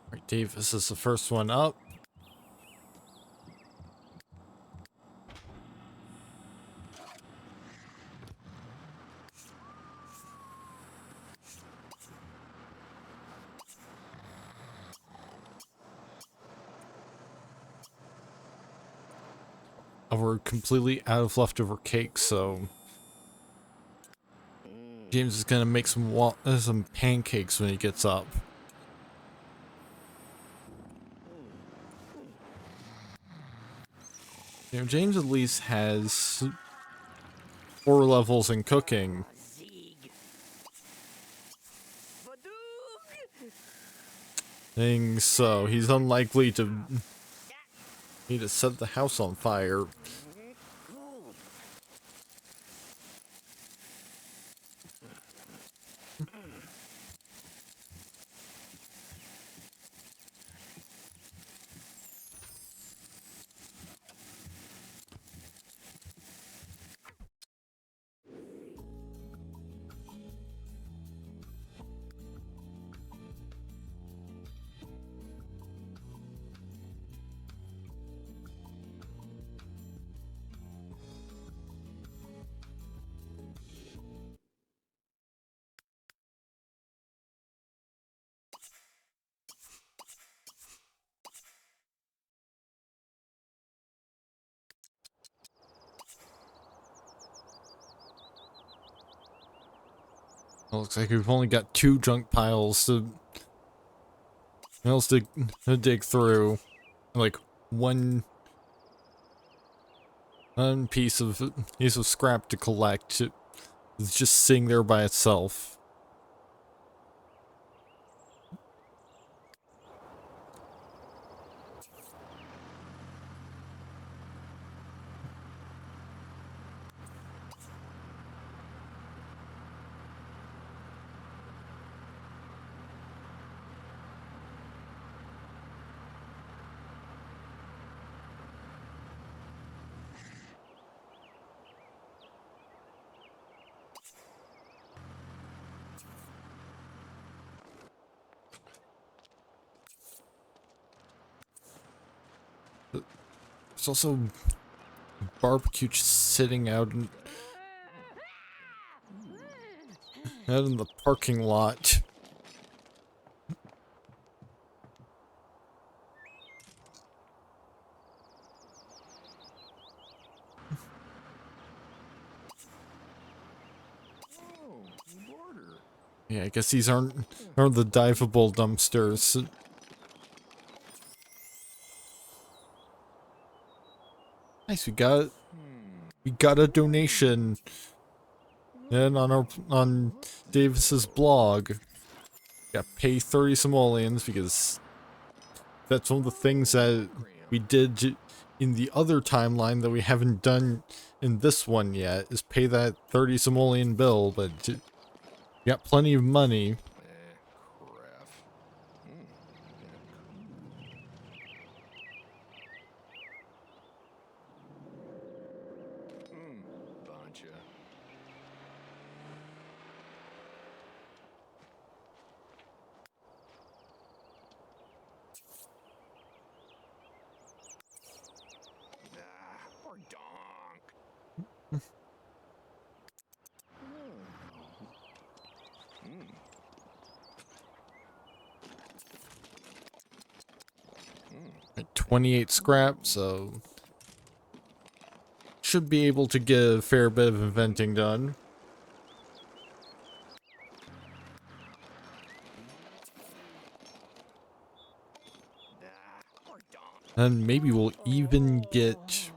S1: Alright, Davis is the first one up. we're completely out of leftover cake, so James is gonna make some pancakes when he gets up. You know, James at least has 4 levels in cooking. So he's unlikely to need to set the house on fire. Well, looks like we've only got 2 junk piles to dig through. Like one piece of scrap to collect. It's just sitting there by itself. There's also barbecue just sitting out in the parking lot. Yeah, I guess these aren't the diveable dumpsters. Nice, we got a donation. And on Davis's blog. Got pay 30 simoleons because that's one of the things that we did in the other timeline that we haven't done in this one yet, is pay that 30 simoleon bill, but we got plenty of money. At 28 scrap, so should be able to get a fair bit of inventing done. And maybe we'll even get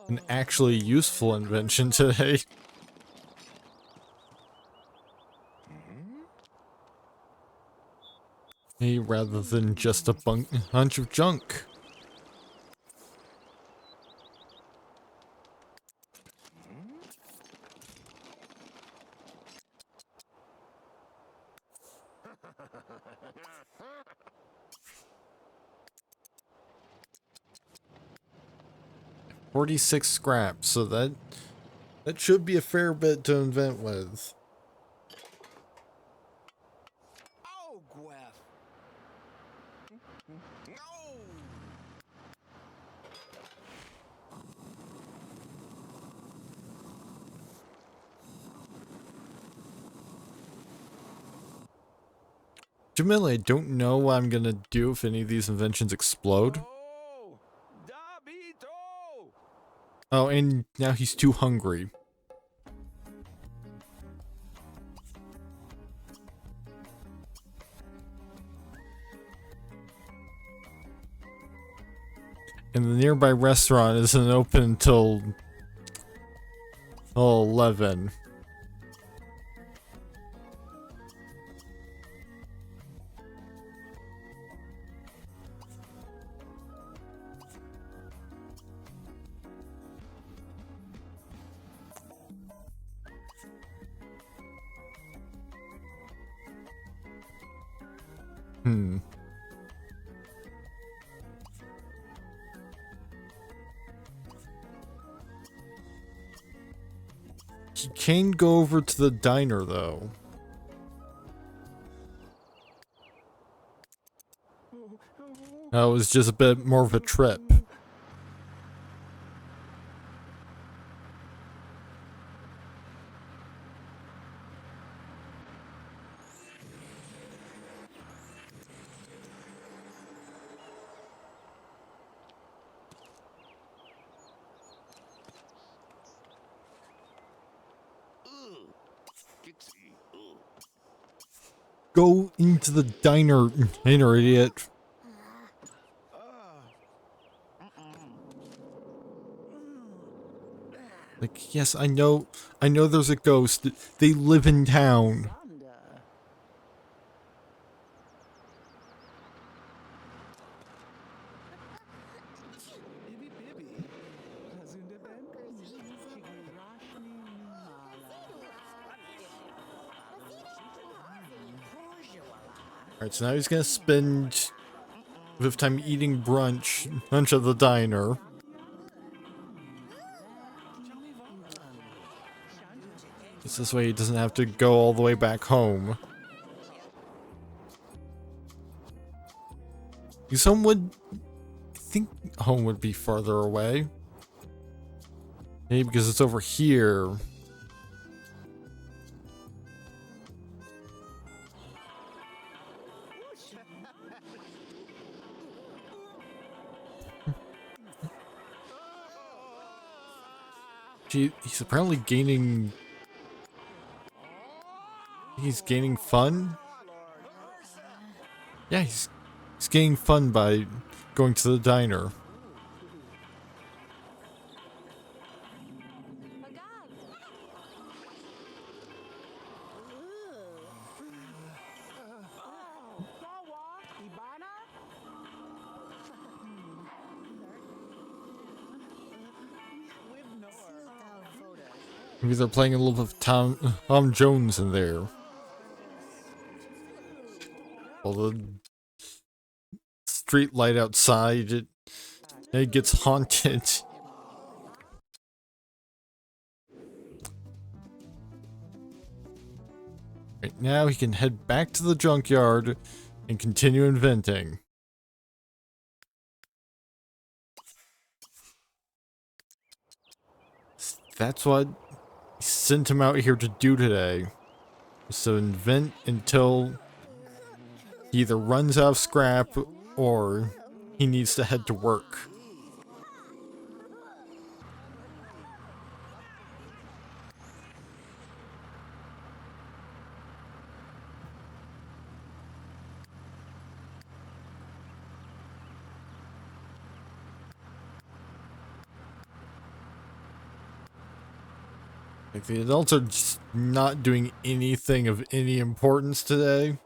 S1: an actually useful invention today. Hey, rather than just a bunch of junk. $46 scrap, so that should be a fair bit to invent with.
S2: Oh, Gweth. No.
S1: Jamila, I don't know what I'm gonna do if any of these inventions explode.
S2: Oh, Dabito.
S1: Oh, and now he's too hungry. And the nearby restaurant isn't open until 11. He can go over to the diner, though. That was just a bit more of a trip. Go into the diner, idiot. Like, yes, I know there's a ghost. They live in town. Alright, so now he's gonna spend a bit of time eating lunch at the diner. This way he doesn't have to go all the way back home. Because home would... I think home would be farther away. Maybe because it's over here. Gee, he's apparently gaining... He's gaining fun? Yeah, he's gaining fun by going to the diner. Maybe they're playing a little bit of Tom Jones in there. Well, the street light outside, it gets haunted. Right now, he can head back to the junkyard and continue inventing. That's what sent him out here to do today. So invent until he either runs out of scrap or he needs to head to work. Like, the adults are just not doing anything of any importance today.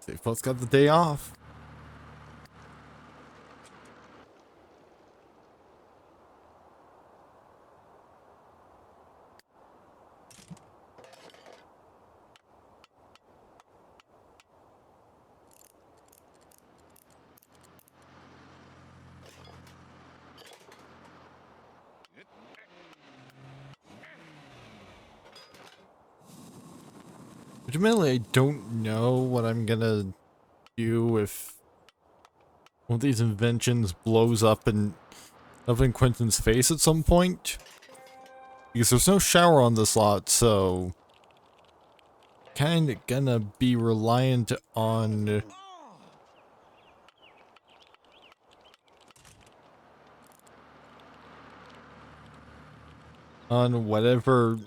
S1: They've both got the day off. Admittedly, I don't know what I'm gonna do if one of these inventions blows up in Quentin's face at some point. Because there's no shower on this lot, so kinda gonna be reliant on on whatever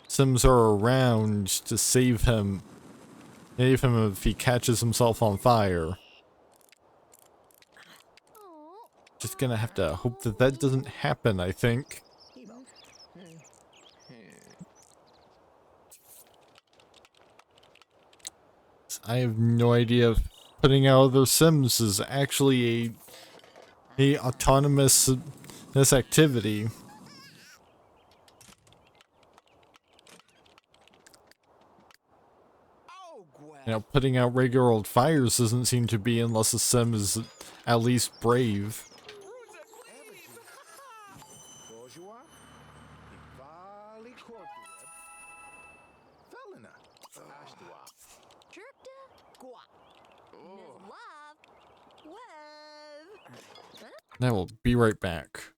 S1: Sims are around to save him. Save him if he catches himself on fire. Just gonna have to hope that that doesn't happen, I think. I have no idea if putting out other Sims is actually a autonomous this activity.
S2: Oh, Gwen.
S1: You know, putting out regular old fires doesn't seem to be unless a Sim is at least brave.
S3: Bourgeois, Ivali Corporate, Felina, Ashtua.
S1: I will be right back.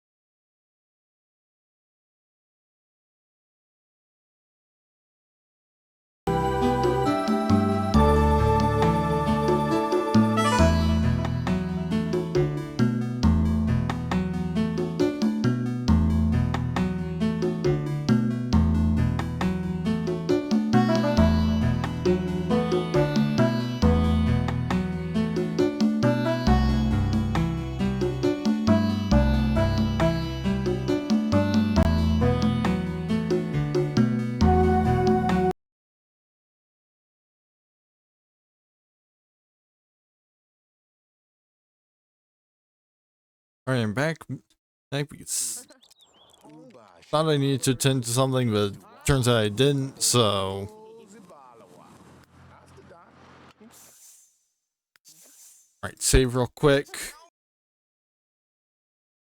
S1: Alright, I'm back. Thought I needed to attend to something, but turns out I didn't, so... Alright, save real quick.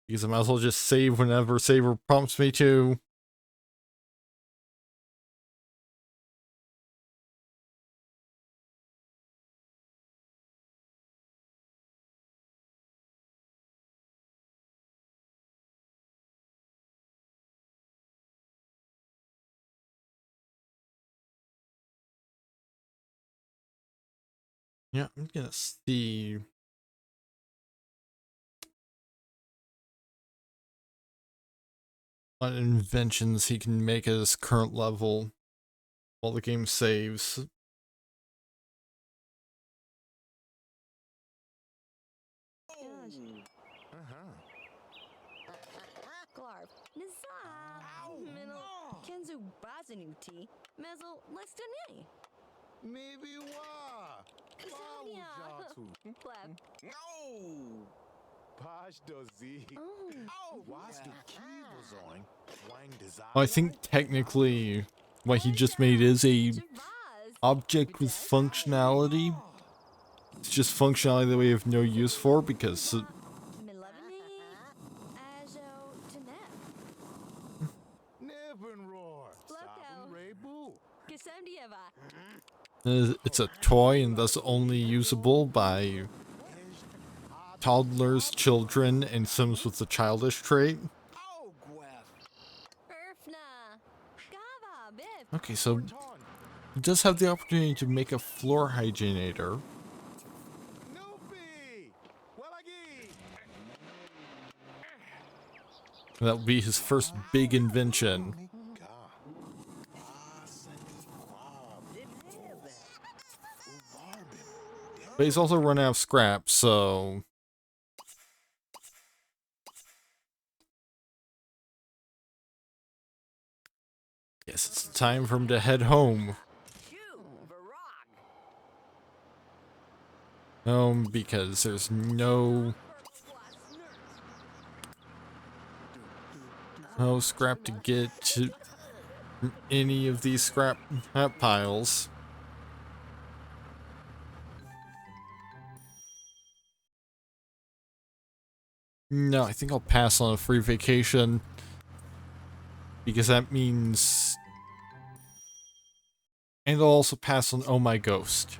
S1: Because I might as well just save whenever saver prompts me to. Yeah, I'm gonna see what inventions he can make at his current level while the game saves.
S4: Glarv, Nizar, Minel, Kenzu Bazanuti, Mezel, Lestane.
S3: Maybe wa.
S4: Kasania. Pleb.
S3: No. Pash dozi.
S4: Oh.
S3: Was du Kibozoin? Wang desire.
S1: Well, I think technically what he just made is a object with functionality. It's just functionality that we have no use for because
S3: Never roar. Sabun Rebu.
S1: it's a toy and thus only usable by toddlers, children, and Sims with the childish trait.
S2: Oh, Gwen.
S1: Okay, so he does have the opportunity to make a floor hygienator.
S3: Noopy. Wellagi.
S1: That will be his first big invention. But he's also run out of scrap, so... Guess it's time for him to head home. Home, because there's no scrap to get to any of these scrap piles. No, I think I'll pass on a free vacation. Because that means... And I'll also pass on Oh My Ghost.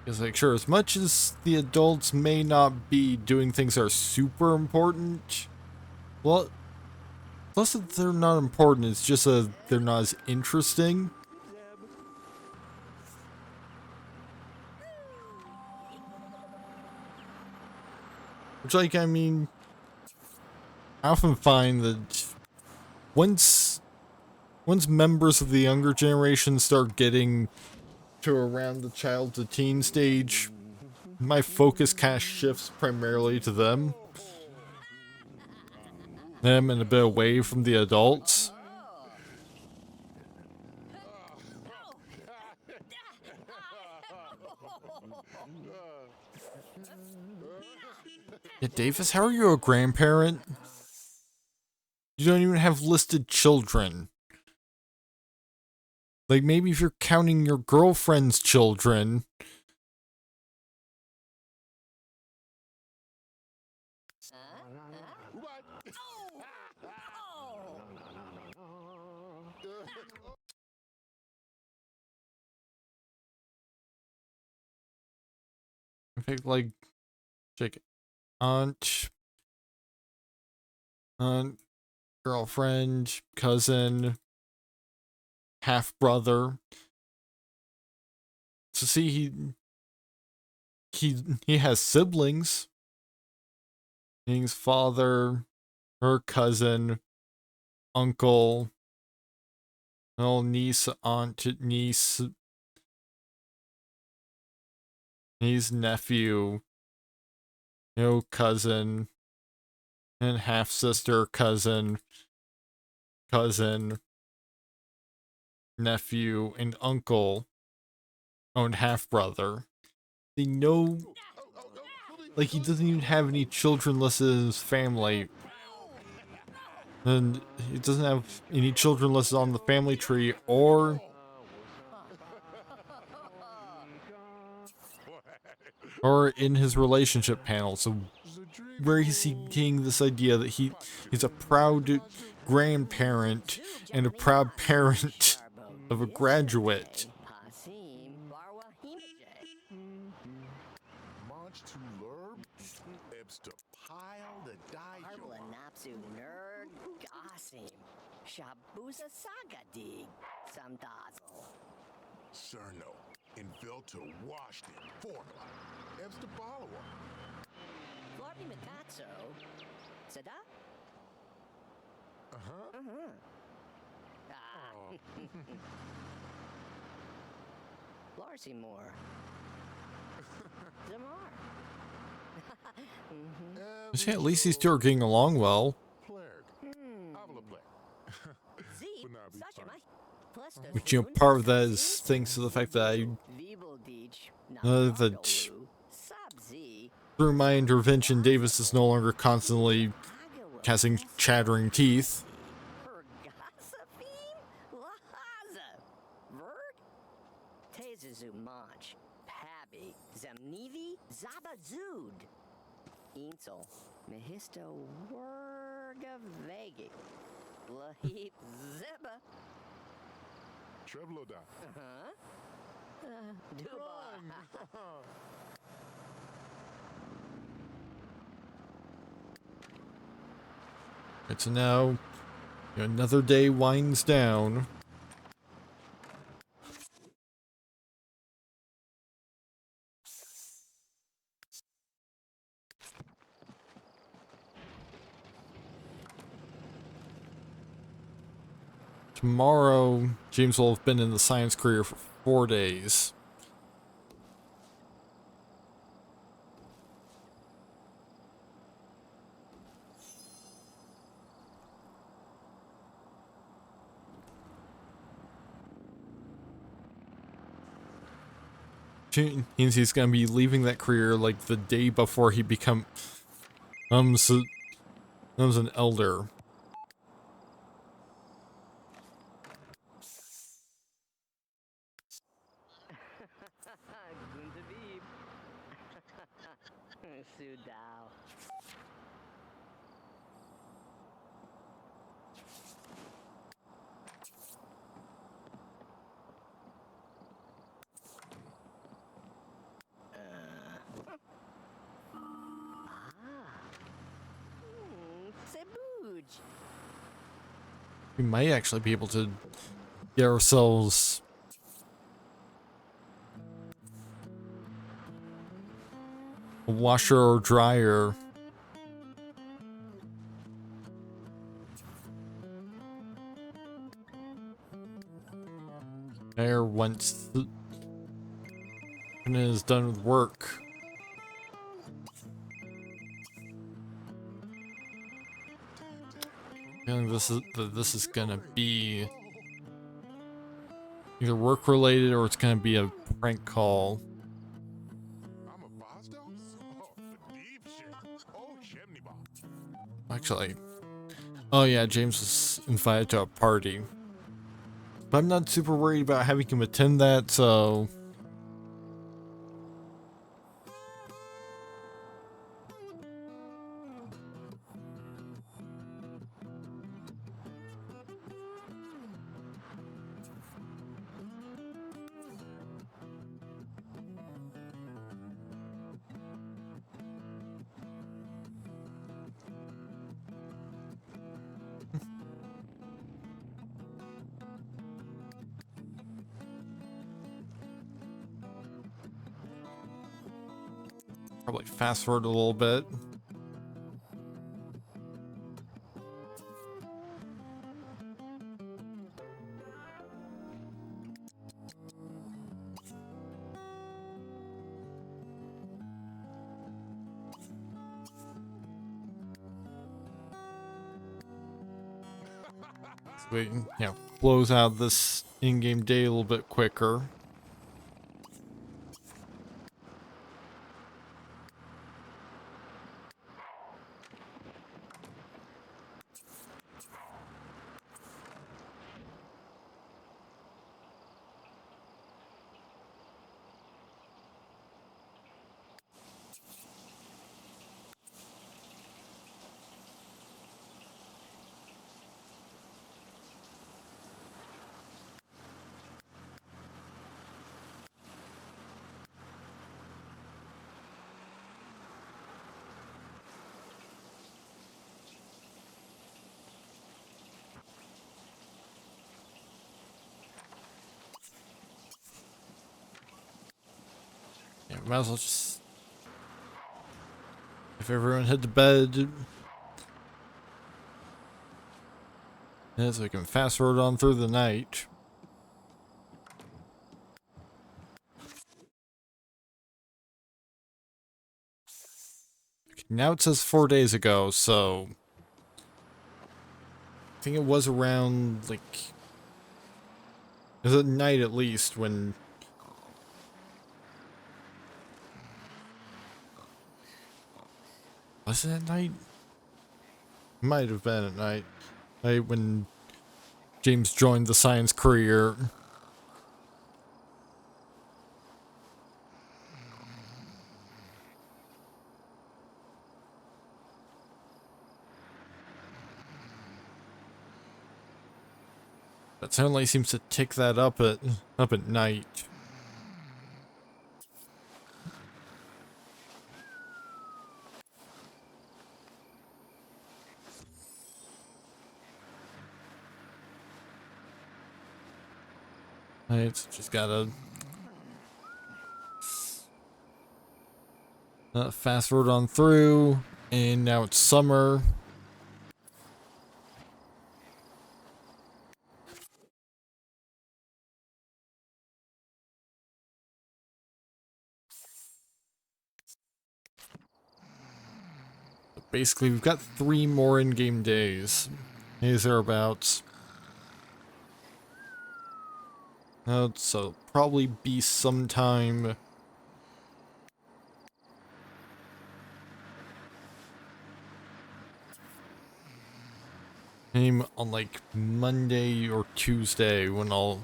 S1: Because, like, sure, as much as the adults may not be doing things that are super important, well, plus that they're not important, it's just that they're not as interesting. Which, like, I mean, I often find that once members of the younger generation start getting to around the child to teen stage, my focus kind of shifts primarily to them and a bit away from the adults. Yeah, Davis, how are you a grandparent? You don't even have listed children. Like, maybe if you're counting your girlfriend's children. In fact, like, check it. Aunt, girlfriend, cousin, half brother. So see, he has siblings. His father, her cousin, uncle, niece, aunt, niece, his nephew, cousin, and half sister, cousin, nephew, and uncle, and half brother. They know, like, he doesn't even have any children listed in his family. And he doesn't have any children listed on the family tree or in his relationship panel. So where is he getting this idea that he's a proud grandparent and a proud parent of a graduate?
S3: Munch to lurb, Ebster pile the dijo.
S4: Napsu nerd gosim. Shabusa saga dig. Some dazzle.
S3: Cerno, Invilto Washington, formula. Ebster follower.
S4: Florby Mikatso. Sada?
S3: Uh-huh.
S4: Ah. Larcy Moore. Zamar.
S1: Yeah, at least these two are getting along well. Which, part of that is thanks to the fact that through my intervention, Davis is no longer constantly casting chattering teeth.
S4: Insel, Mehisto, Werga Vegi, Lahip Zeba.
S3: Trevloda.
S4: Duba.
S1: Right, so now another day winds down. Tomorrow, James will have been in the science career for 4 days. Means he's gonna be leaving that career like the day before he becomes an elder. We might actually be able to get ourselves a washer or dryer once the is done with work. Feeling this is gonna be either work related or it's gonna be a prank call.
S3: I'm a pasta? Oh, the deep shit. Oh, chimney box.
S1: Actually, oh yeah, James was invited to a party. But I'm not super worried about having him attend that, so... Probably fast forward a little bit. So we can, close out this in-game day a little bit quicker. Yeah, might as well just... If everyone head to bed... Yeah, so we can fast forward on through the night. Now it says 4 days ago, so... I think it was around, like... It was at night at least, when... Was it at night? Might have been at night. Right when James joined the science career. That certainly seems to tick that up at night. Right, so just gotta fast forward on through, and now it's summer. Basically, we've got 3 more in-game days. These are about... so probably be sometime... Maybe on like Monday or Tuesday when I'll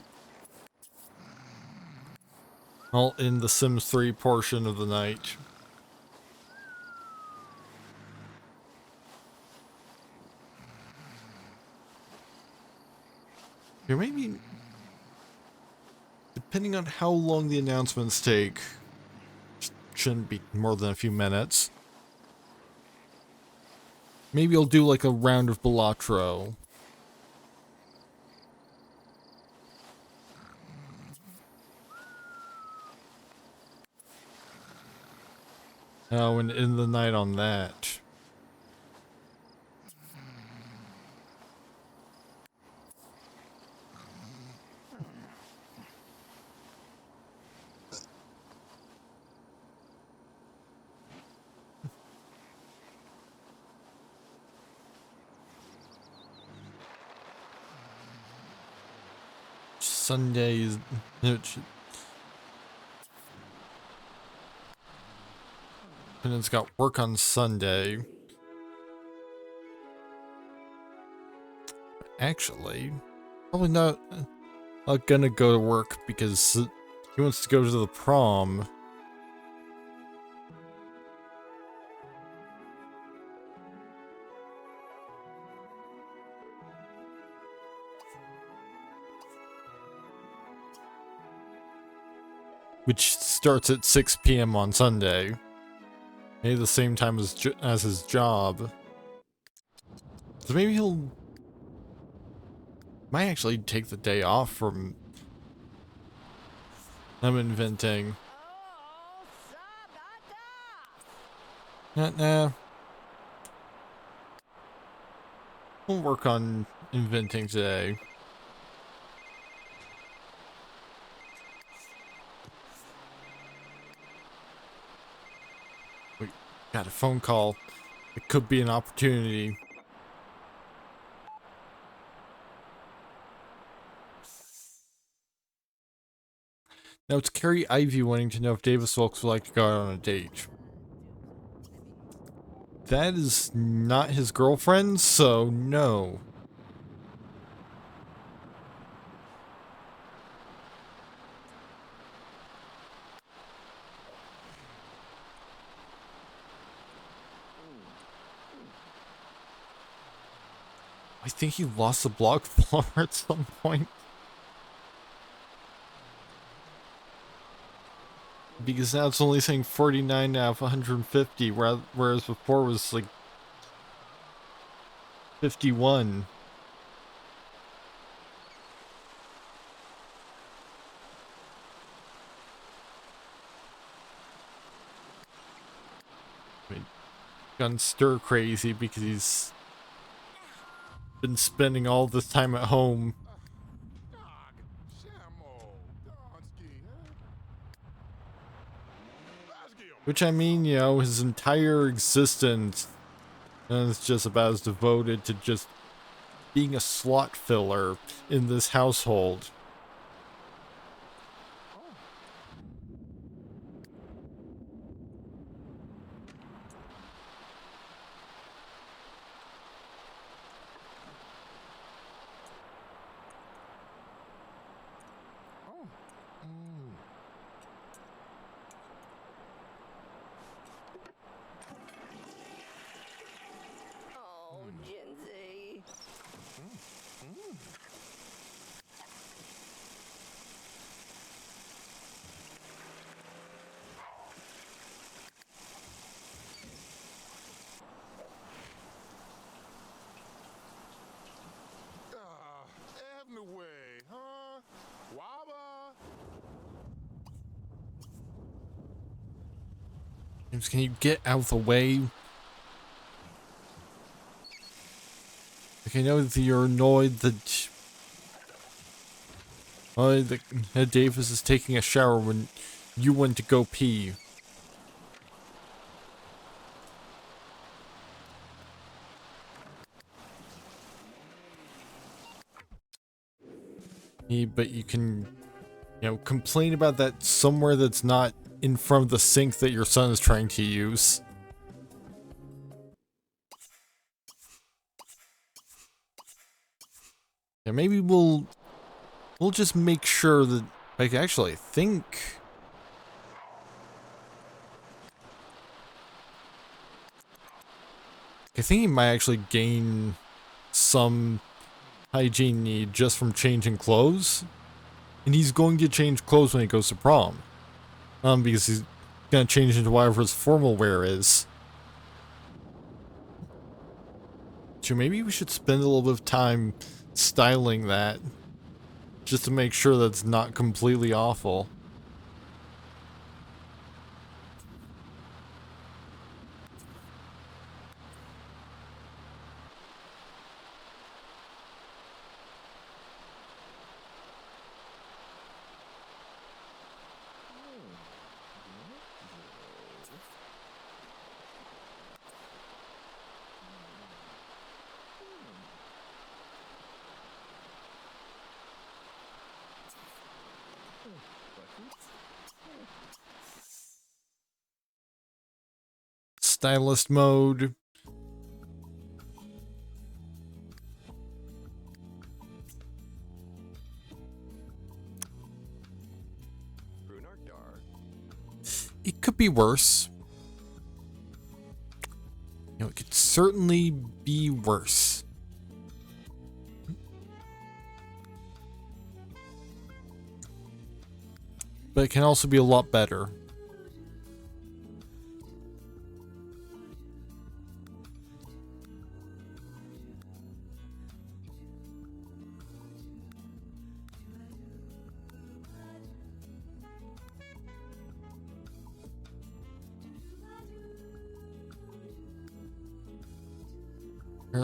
S1: end the Sims 3 portion of the night. Here, maybe, depending on how long the announcements take, shouldn't be more than a few minutes. Maybe I'll do like a round of Balatro. Oh, and end the night on that. Sundays. And it's got work on Sunday. Actually, probably not gonna go to work because he wants to go to the prom. Which starts at 6 p.m. on Sunday. Maybe the same time as his job. So maybe he'll might actually take the day off from inventing. Nah. We'll work on inventing today. We got a phone call. It could be an opportunity. Now it's Carrie Ivy wanting to know if Davis Wilkes would like to go out on a date. That is not his girlfriend, so no. I think he lost a blog follower at some point. Because now it's only saying 49 out of 150, whereas before it was like 51. Gone stir crazy because he's been spending all this time at home.
S3: Dog, Shamo, Donski, huh? Let's get him.
S1: Which I mean, you know, his entire existence is just about as devoted to just being a slot filler in this household.
S4: Oh, Jinsey.
S3: Avenue way, huh? Waba.
S1: James, can you get out of the way? Like, I know that you're annoyed that that Davis is taking a shower when you went to go pee. But you can, you know, complain about that somewhere that's not in front of the sink that your son is trying to use. Yeah, maybe we'll just make sure that, like, actually, I think he might actually gain some hygiene need just from changing clothes. And he's going to change clothes when he goes to prom. Because he's gonna change into whatever his formal wear is. So maybe we should spend a little bit of time styling that. Just to make sure that it's not completely awful. hairstylist mode. It could be worse. You know, it could certainly be worse. But it can also be a lot better.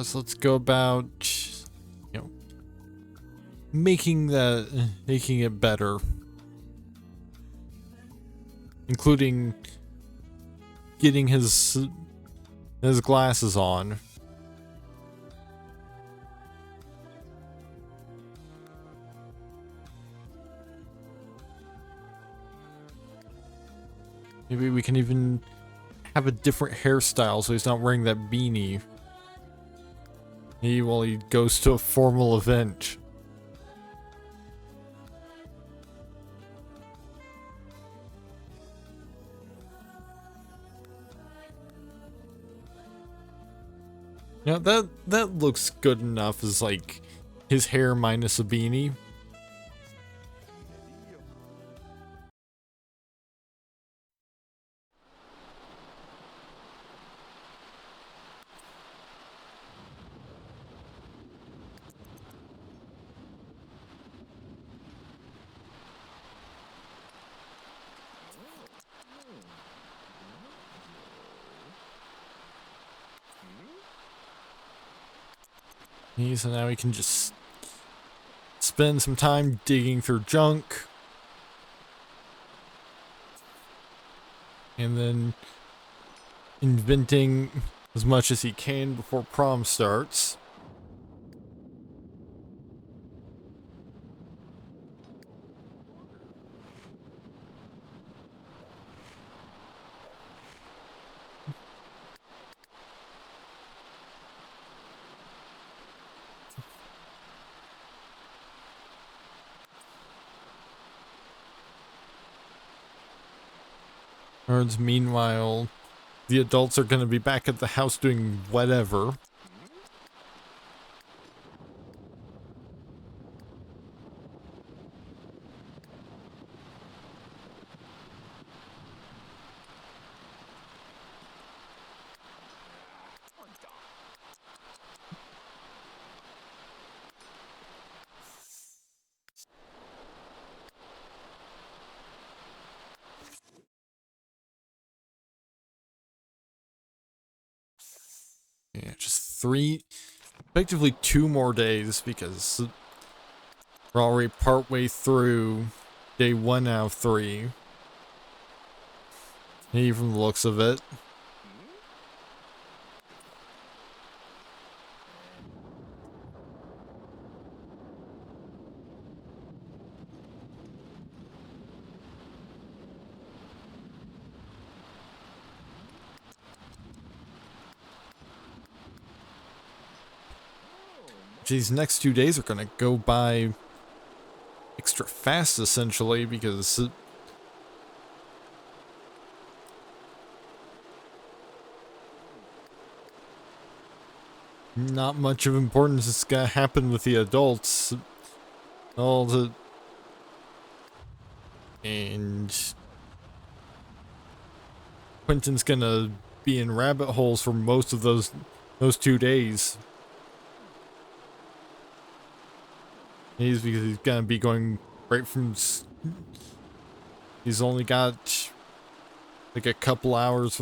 S1: So let's go about, you know, making it better, including getting his glasses on. Maybe we can even have a different hairstyle so he's not wearing that beanie. While he goes to a formal event. Yeah, that looks good enough as like his hair minus a beanie. So now we can just spend some time digging through junk. And then inventing as much as he can before prom starts. Meanwhile, the adults are going to be back at the house doing whatever. Yeah, just effectively 2 more days because we're already partway through day 1 out of 3. Maybe from the looks of it. These next 2 days are gonna go by extra fast, essentially, because not much of importance is gonna happen with the adults. And Quentin's gonna be in rabbit holes for most of those 2 days. Because he's gonna be going right from. He's only got like a couple hours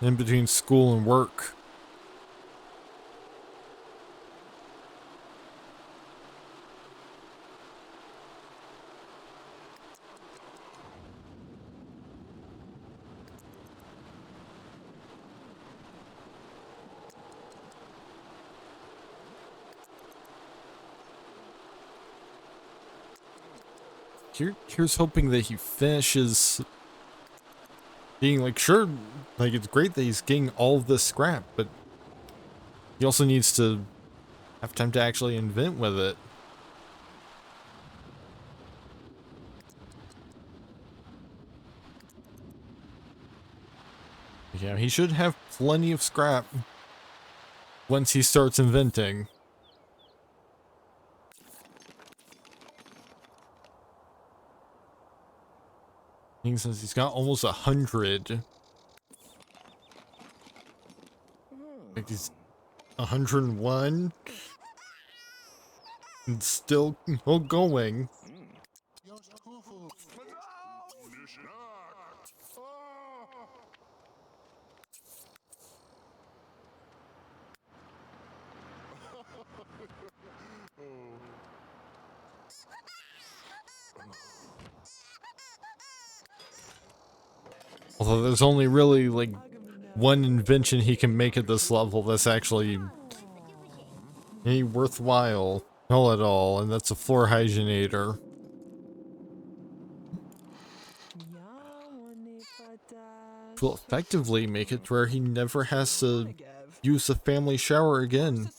S1: in between school and work. Here's hoping that he finishes being like, sure, like it's great that he's getting all of this scrap, but he also needs to have time to actually invent with it. Yeah, he should have plenty of scrap once he starts inventing. I think since he's got almost 100. Like he's 101 and still going. Although there's only really like one invention he can make at this level that's actually any worthwhile at all, and that's a floor hygienator. Which will effectively make it to where he never has to use the family shower again,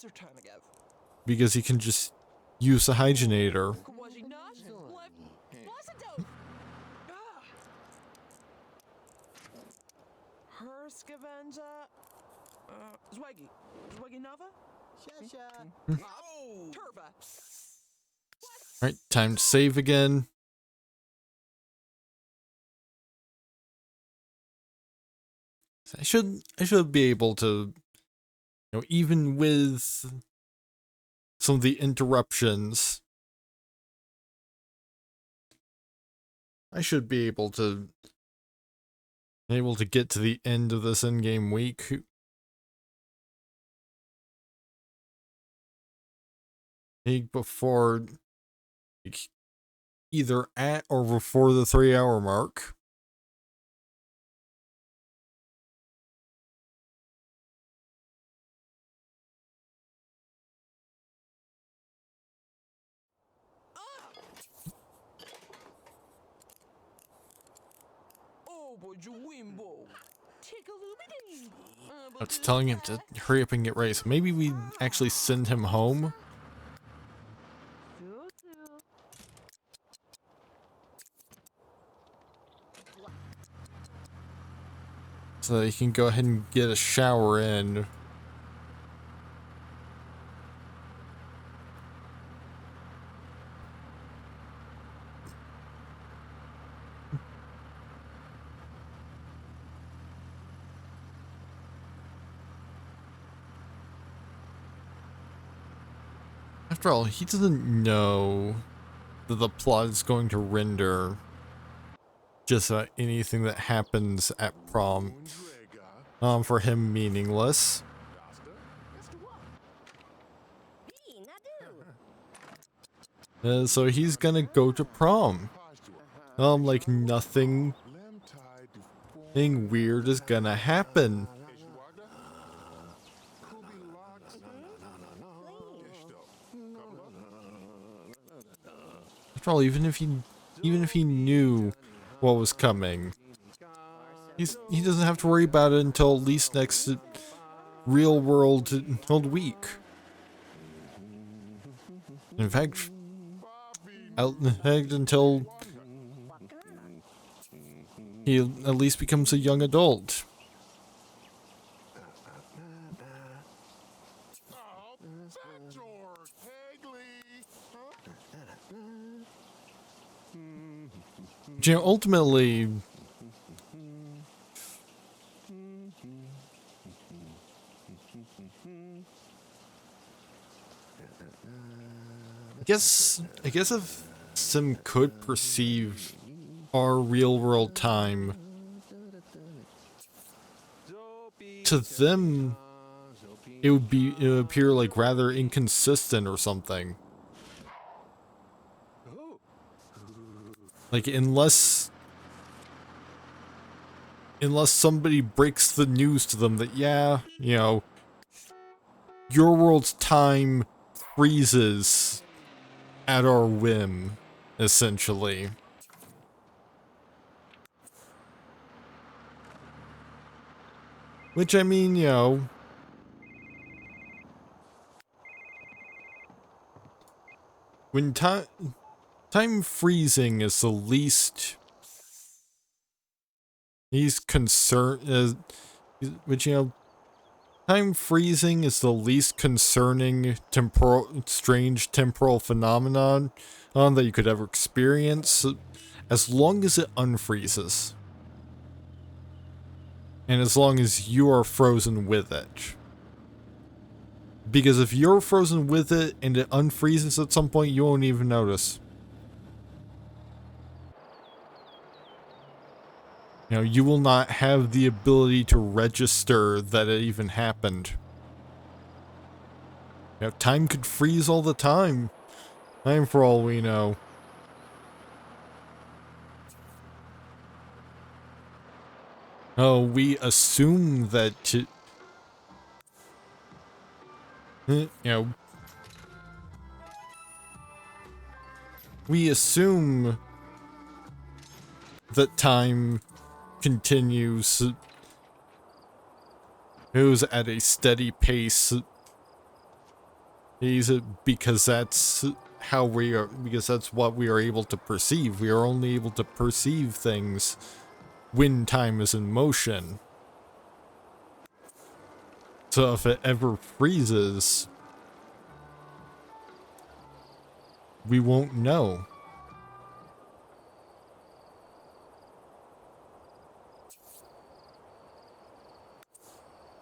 S1: because he can just use the hygienator. Alright, time to save again. I should be able to, even with some of the interruptions, I should be able to get to the end of this in-game week. Before, like, either at or before the 3-hour mark. It's telling him to hurry up and get ready, so maybe we actually send him home. So that he can go ahead and get a shower in. After all, he doesn't know that the plot is going to render just anything that happens at prom for him meaningless. So he's gonna go to prom. Like nothing weird is gonna happen. After all, even if he knew what was coming, he doesn't have to worry about it until at least next real world week. In fact, until he at least becomes a young adult. Ultimately, I guess if Sim could perceive our real world time, to them it would appear like rather inconsistent or something. Like unless somebody breaks the news to them that, yeah, your world's time freezes at our whim, essentially. Which, I mean, you know, when time freezing is the least concern, which, you know, time freezing is the least concerning strange temporal phenomenon that you could ever experience, as long as it unfreezes. And as long as you are frozen with it. Because if you're frozen with it and it unfreezes at some point, you won't even notice. You know, you will not have the ability to register that it even happened. You know, time could freeze all the time. Time for all we know. Oh, we assume that, you know, we assume that time continues, moves at a steady pace, because that's how we are, because that's what we are able to perceive. We are only able to perceive things when time is in motion. So if it ever freezes, we won't know.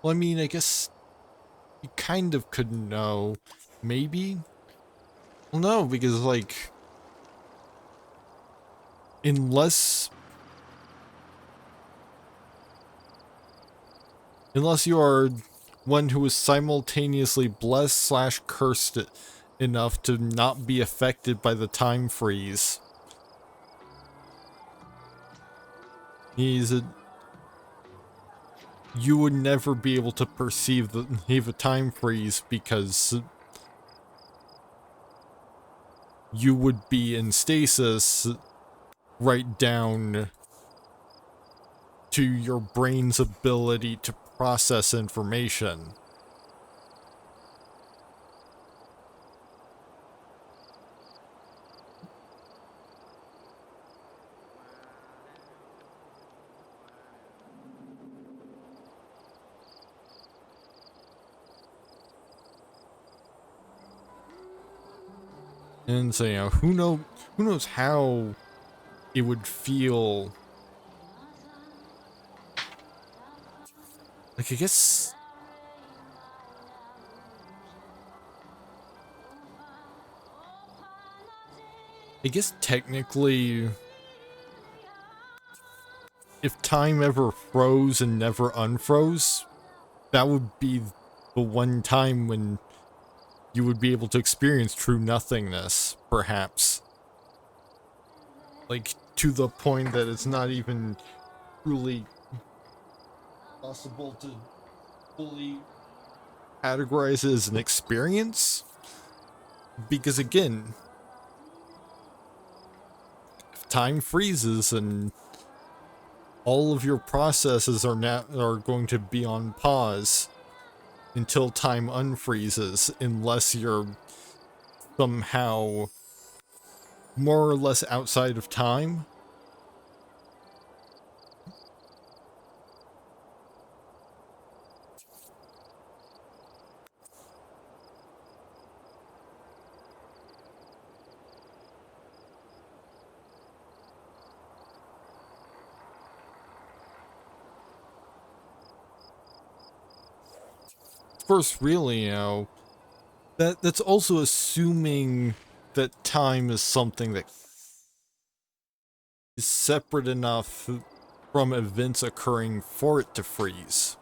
S1: Well, I mean, I guess you kind of could know. Maybe? Well, no, because, like, unless you are one who is simultaneously blessed slash cursed enough to not be affected by the time freeze. You would never be able to perceive the time freeze because you would be in stasis right down to your brain's ability to process information. And so, you know, who knows how it would feel. Like, I guess technically, if time ever froze and never unfroze, that would be the one time when you would be able to experience true nothingness, perhaps. Like, to the point that it's not even truly possible to fully categorize it as an experience. Because again, if time freezes and all of your processes are going to be on pause until time unfreezes, unless you're somehow more or less outside of time. First, really, you know, that's also assuming that time is something that is separate enough from events occurring for it to freeze.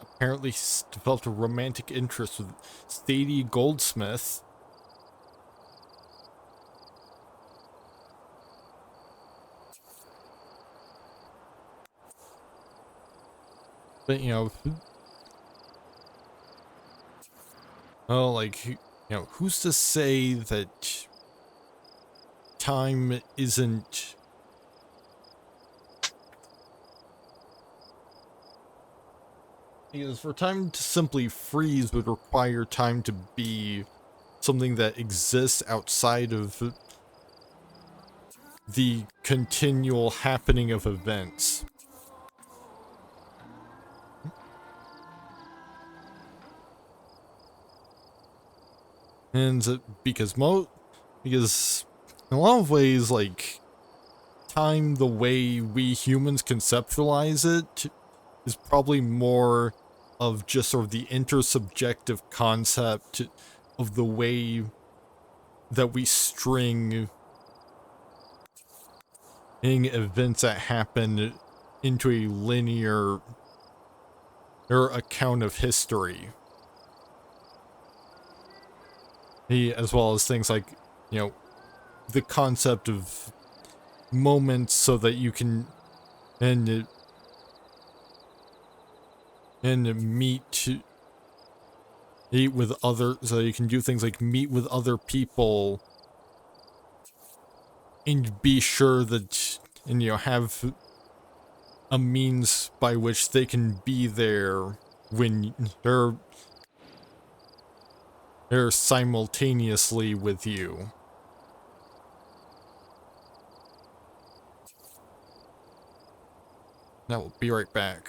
S1: Apparently developed a romantic interest with Sadie Goldsmith. But, you know, well, like, you know, who's to say that time isn't... Because for time to simply freeze would require time to be something that exists outside of the continual happening of events. And because because in a lot of ways, like, time, the way we humans conceptualize it, is probably more of just sort of the intersubjective concept of the way that we string events that happen into a linear or account of history. As well as things like, you know, the concept of moments so that you can and meet with other, so you can do things like meet with other people and be sure that, and you know, have a means by which they can be there when they're simultaneously with you. Now we'll be right back.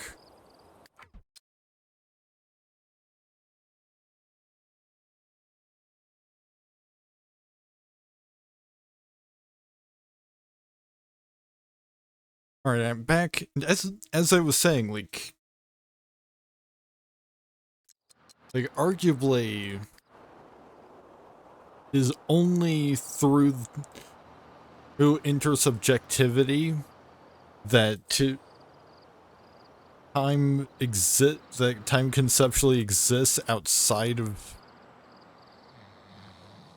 S1: Alright, I'm back. As I was saying, like arguably is only through intersubjectivity that time conceptually exists outside of,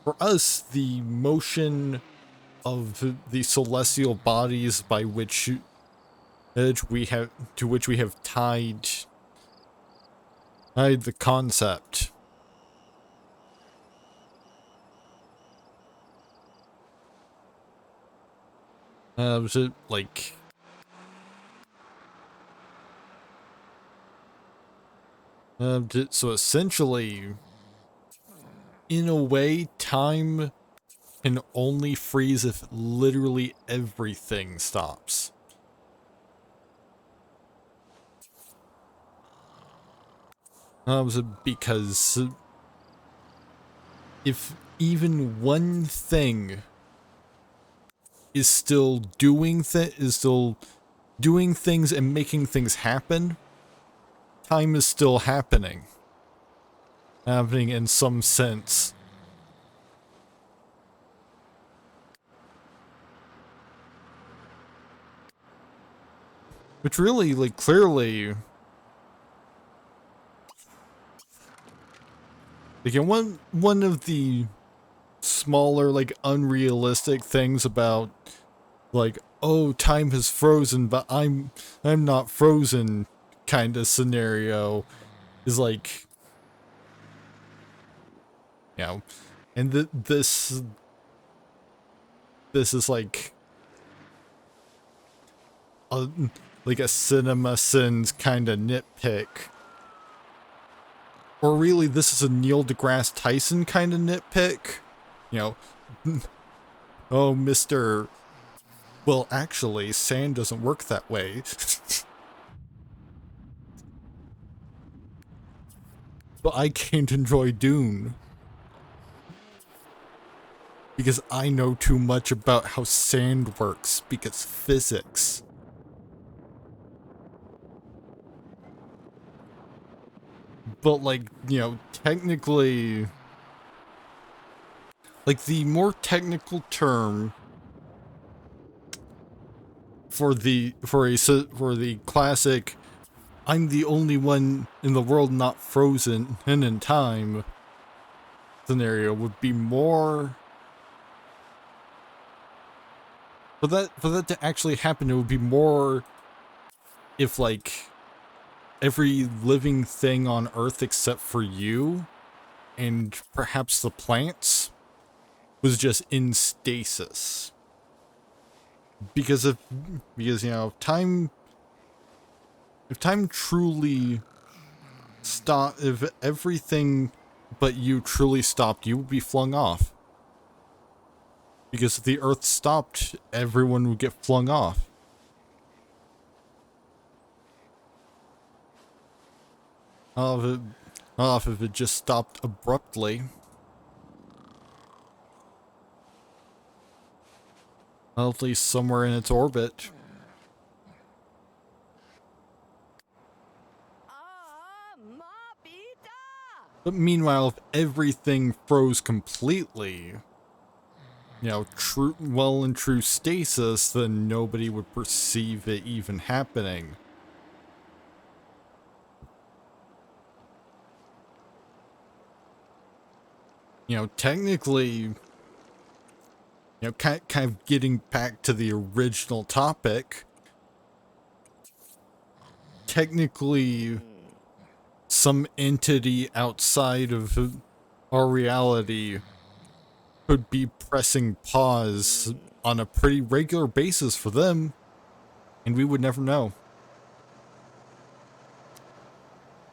S1: for us, the motion of the celestial bodies by which we have tied the concept. So, like, so essentially, in a way, time can only freeze if literally everything stops. So because if even one thing is still doing things and making things happen, time is still happening in some sense. Which really, like, clearly, again, one of the smaller, like, unrealistic things about, like, oh, time has frozen, but I'm not frozen kind of scenario is like, you know, and this is like a CinemaSins kind of nitpick. Or really, this is a Neil deGrasse Tyson kind of nitpick. You know, oh, Mr. Well, actually, sand doesn't work that way. But I can't enjoy Dune. Because I know too much about how sand works, because physics. But, like, you know, technically, like, the more technical term for the classic, I'm the only one in the world not frozen in time scenario would be more, for that to actually happen, it would be more if, like, every living thing on Earth except for you and perhaps the plants was just in stasis. Because you know, if time truly stopped, if everything but you truly stopped, you would be flung off. Because if the Earth stopped, everyone would get flung off. If it just stopped abruptly. Well, at least somewhere in its orbit. But meanwhile, if everything froze completely, you know, in true stasis, then nobody would perceive it even happening. You know, technically, you know, kind of getting back to the original topic, technically, some entity outside of our reality could be pressing pause on a pretty regular basis for them, and we would never know.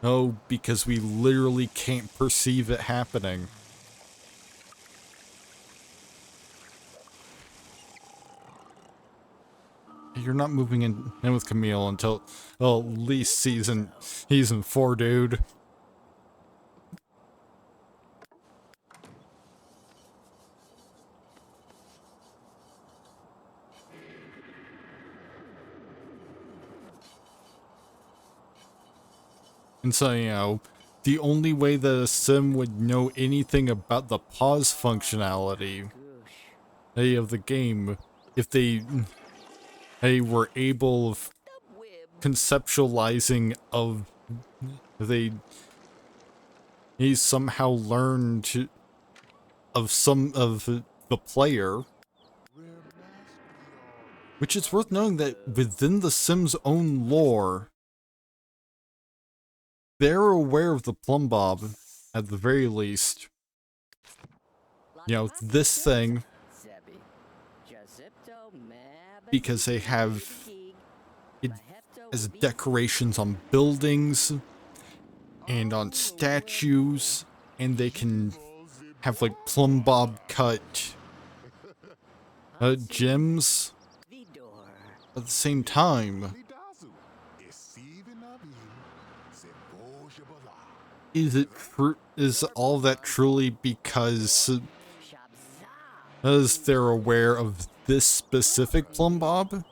S1: No, because we literally can't perceive it happening. You're not moving in with Camille until, well, at least season 4, dude. And so, you know, the only way that a sim would know anything about the pause functionality of the game, if they were able of conceptualizing of he somehow learned of some of the player, which it's worth knowing that within the Sims' own lore, they're aware of the plumb bob, at the very least. You know, this thing, because they have it as decorations on buildings and on statues, and they can have like plumb bob cut gems at the same time. Is all that truly because they're aware of this specific plumb bob?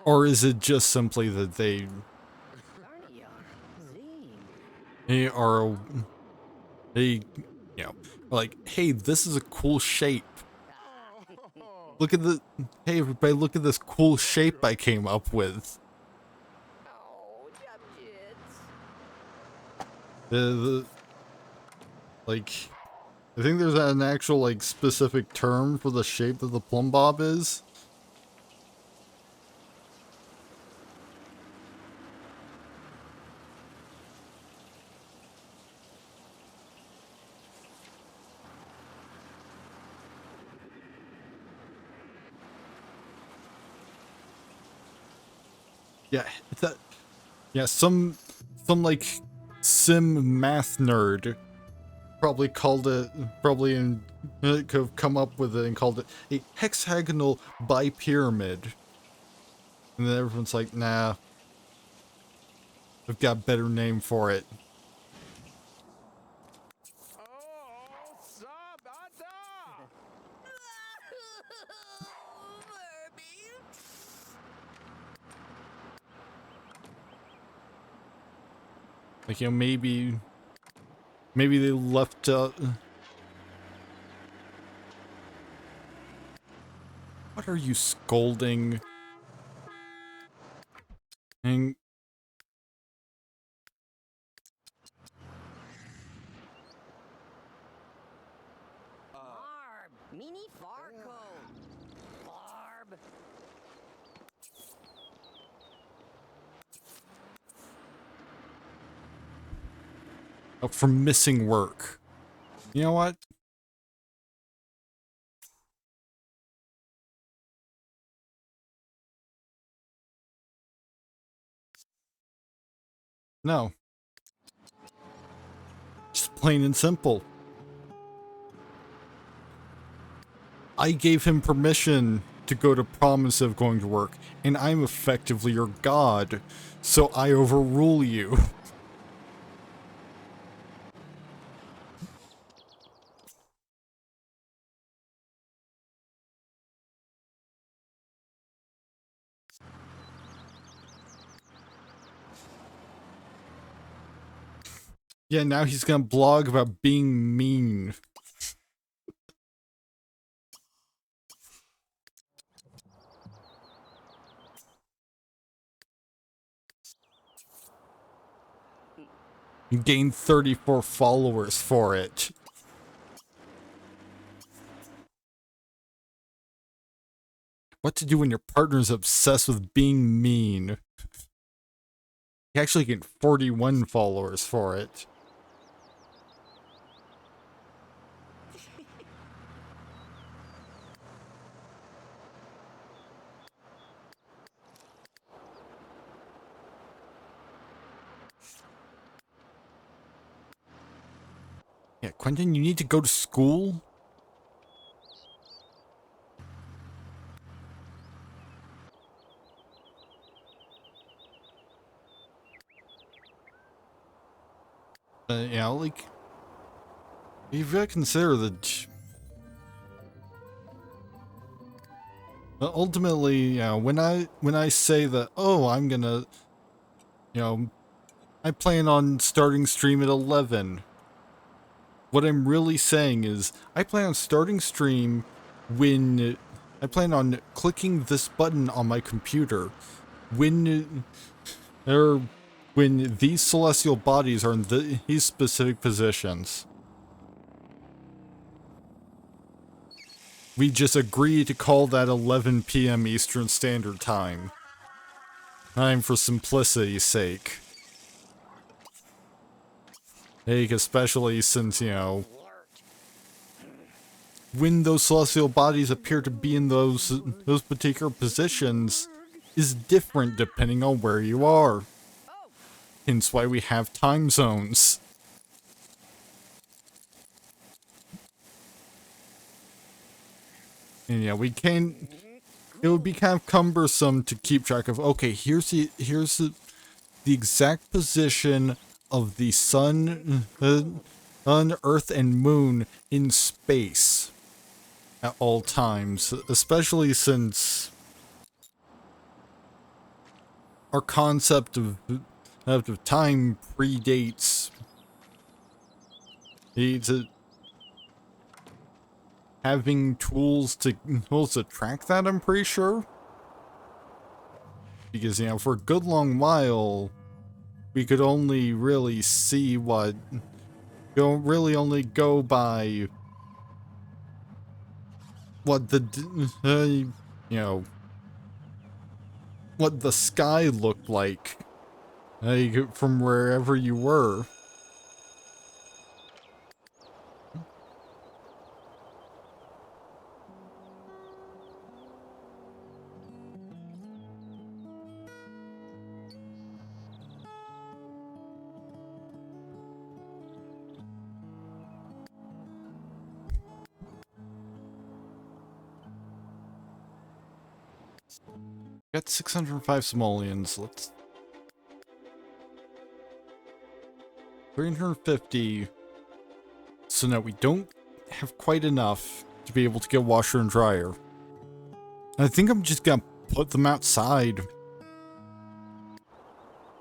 S1: Or is it just simply that they are, you know, like, hey, this is a cool shape. Look at hey everybody, look at this cool shape I came up with. Like, I think there's an actual, like, specific term for the shape that the plumb bob is. Yeah, some like sim math nerd probably could have come up with it and called it a hexagonal bipyramid. And then everyone's like, nah, I've got a better name for it. Like, you know, maybe they left what are you scolding? And
S4: Mini Farco. Barb.
S1: for missing work. You know what? No. Just plain and simple. I gave him permission to go to prom instead of going to work, and I'm effectively your god, so I overrule you. Yeah, now he's gonna blog about being mean. You gained 34 followers for it. What to do when your partner's obsessed with being mean? You actually get 41 followers for it. Yeah, Quentin, you need to go to school? Yeah, like, you've got to consider that ultimately, you know, when I say that, oh, I'm gonna, you know, I plan on starting stream at 11. What I'm really saying is, I plan on starting stream when I plan on clicking this button on my computer when when these celestial bodies are in these specific positions. We just agree to call that 11 p.m. Eastern Standard Time. Time for simplicity's sake. Like, especially since, you know, when those celestial bodies appear to be in those particular positions is different depending on where you are. Hence why we have time zones. And yeah, we can. It would be kind of cumbersome to keep track of. Okay, here's the exact position of the sun, Earth, and Moon in space at all times, especially since our concept of time predates having tools to track that. I'm pretty sure, because you know, for a good long while, we could only really see what really only go by what the you know, what the sky looked like from wherever you were. Got 605 simoleons. Let's 350. So now we don't have quite enough to be able to get washer and dryer. I think I'm just gonna put them outside,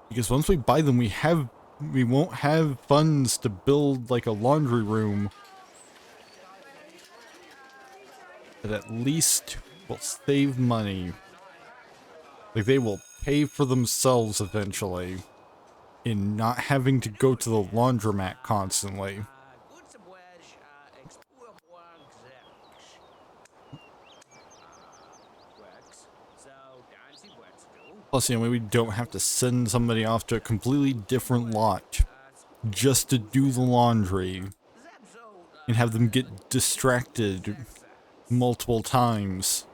S1: because once we buy them, we won't have funds to build like a laundry room. But at least we'll save money. Like, they will pay for themselves eventually in not having to go to the laundromat constantly. Plus, you know, we don't have to send somebody off to a completely different lot. just to do the laundry and have them get distracted multiple times.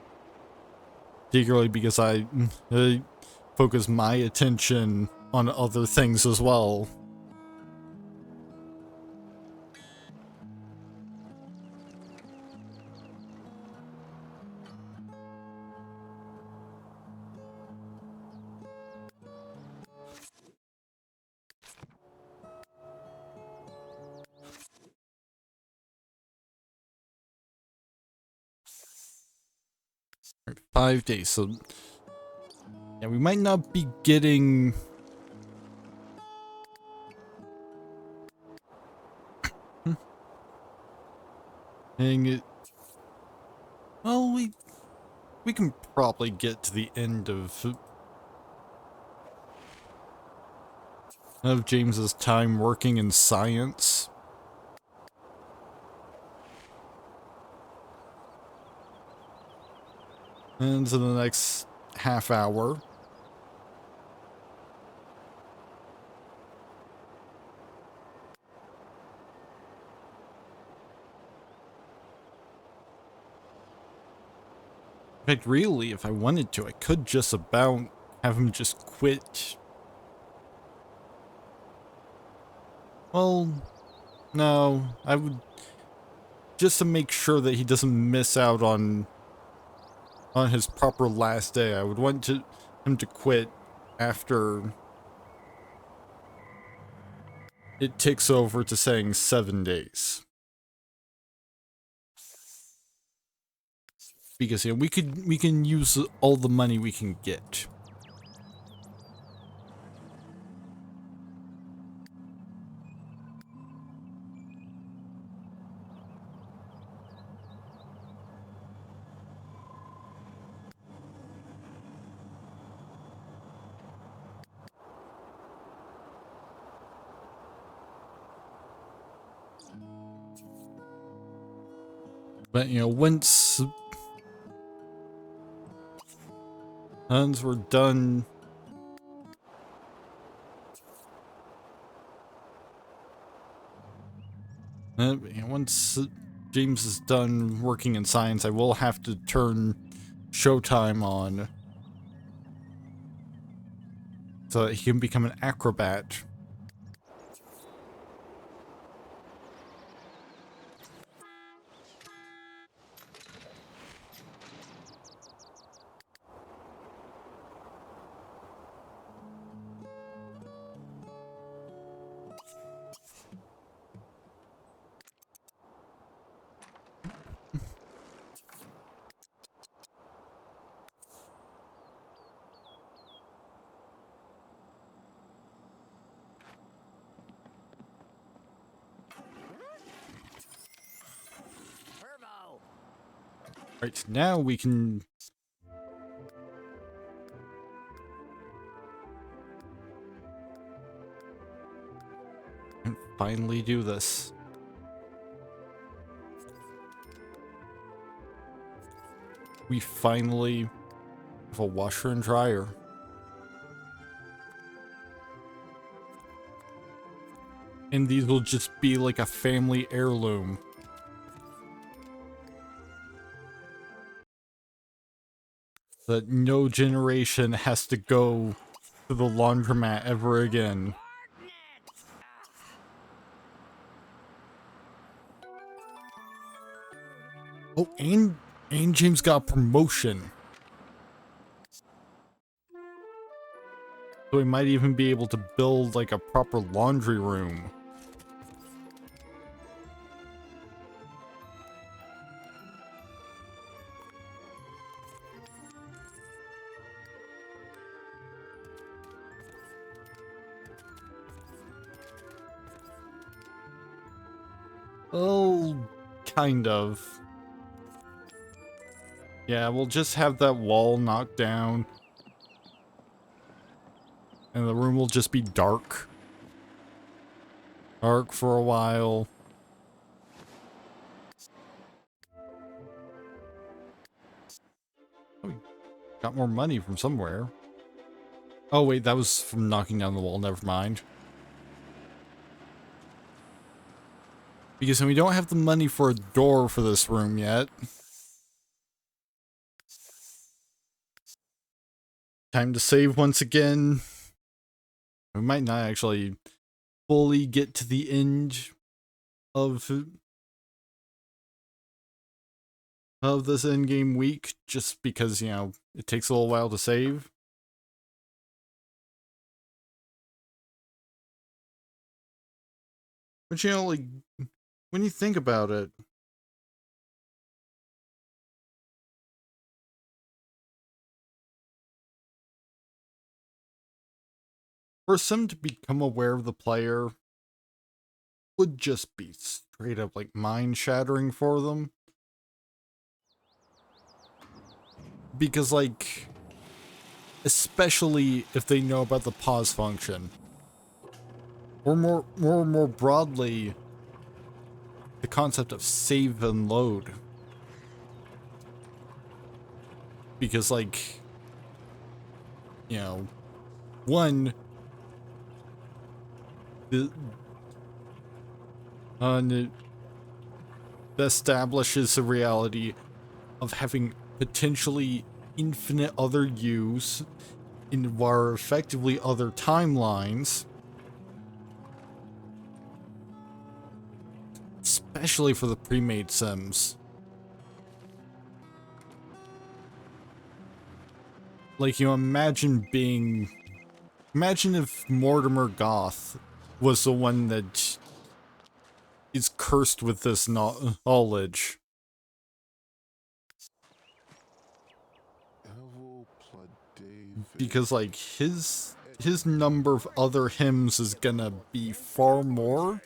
S1: Particularly because I focus my attention on other things as well. Alright, 5 days, so yeah, we might not be getting Dang it. Well, we can probably get to the end of James's time working in science. Into the next half hour. In fact, really, if I wanted to, I could just about have him just quit. Well, no, I would, just to make sure that he doesn't miss out on his proper last day, I would want him to quit after it ticks over to saying 7 days. Because yeah, we can use all the money we can get. But you know, once we're done, once James is done working in science, I will have to turn Showtime on so that he can become an acrobat.
S4: Turbo.
S1: Right, now we can finally do this. We finally have a washer and dryer. And these will just be like a family heirloom. That no generation has to go to the laundromat ever again. Oh, and James got a promotion. So we might even be able to build like a proper laundry room. Oh, kind of. Yeah, we'll just have that wall knocked down. And the room will just be dark. Dark for a while. Oh, we got more money from somewhere. Oh wait, that was from knocking down the wall, never mind. Because we don't have the money for a door for this room yet. Time to save once again. We might not actually fully get to the end of this endgame week, just because, you know, it takes a little while to save. But, you know, like, when you think about it, for Sim to become aware of the player would just be straight up, like, mind-shattering for them. Because, like, especially if they know about the pause function. Or more broadly, the concept of save and load. Because, like, you know, one, it establishes the reality of having potentially infinite other yous in what are effectively other timelines. Especially for the pre-made Sims. Like, you know, imagine if Mortimer Goth was the one that is cursed with this knowledge. Because, like, his number of other hymns is gonna be far more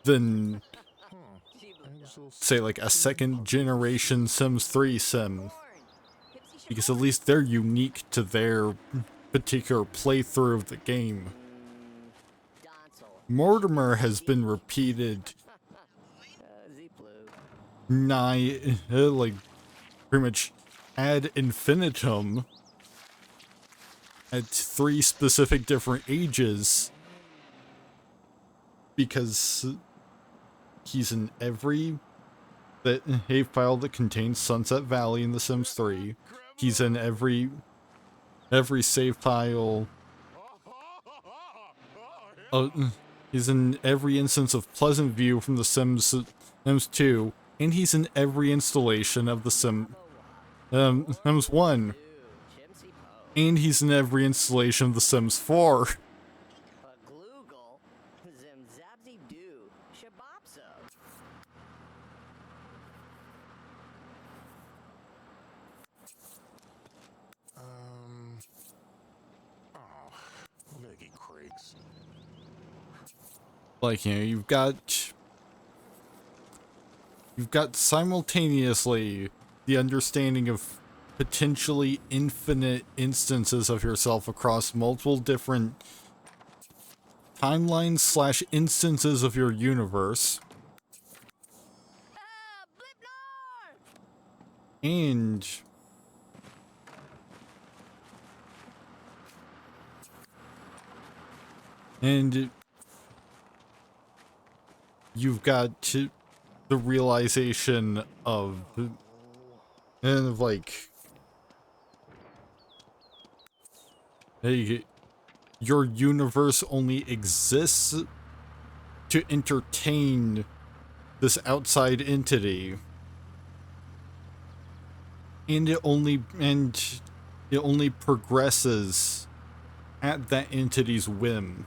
S1: than, say, like, a second generation Sims 3 sim. Because at least they're unique to their particular playthrough of the game. Mortimer has been repeated like, pretty much ad infinitum at 3 specific different ages, because he's in every file that contains Sunset Valley in The Sims 3. He's in every save file. He's in every instance of Pleasant View from The Sims 2, and he's in every installation of The Sims 1. And he's in every installation of The Sims 4.
S3: Leggy Craigs.
S1: Like, you know, you've got simultaneously the understanding of potentially infinite instances of yourself across multiple different timelines / instances of your universe. And you've got the realization of like, hey, your universe only exists to entertain this outside entity, and it only progresses at that entity's whim.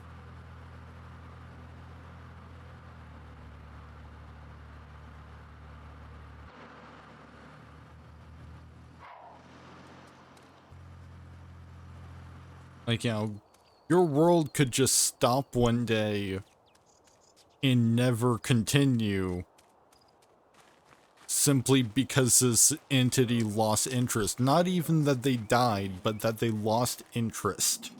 S1: Like, you know, your world could just stop one day and never continue, simply because this entity lost interest. Not even that they died, but that they lost interest.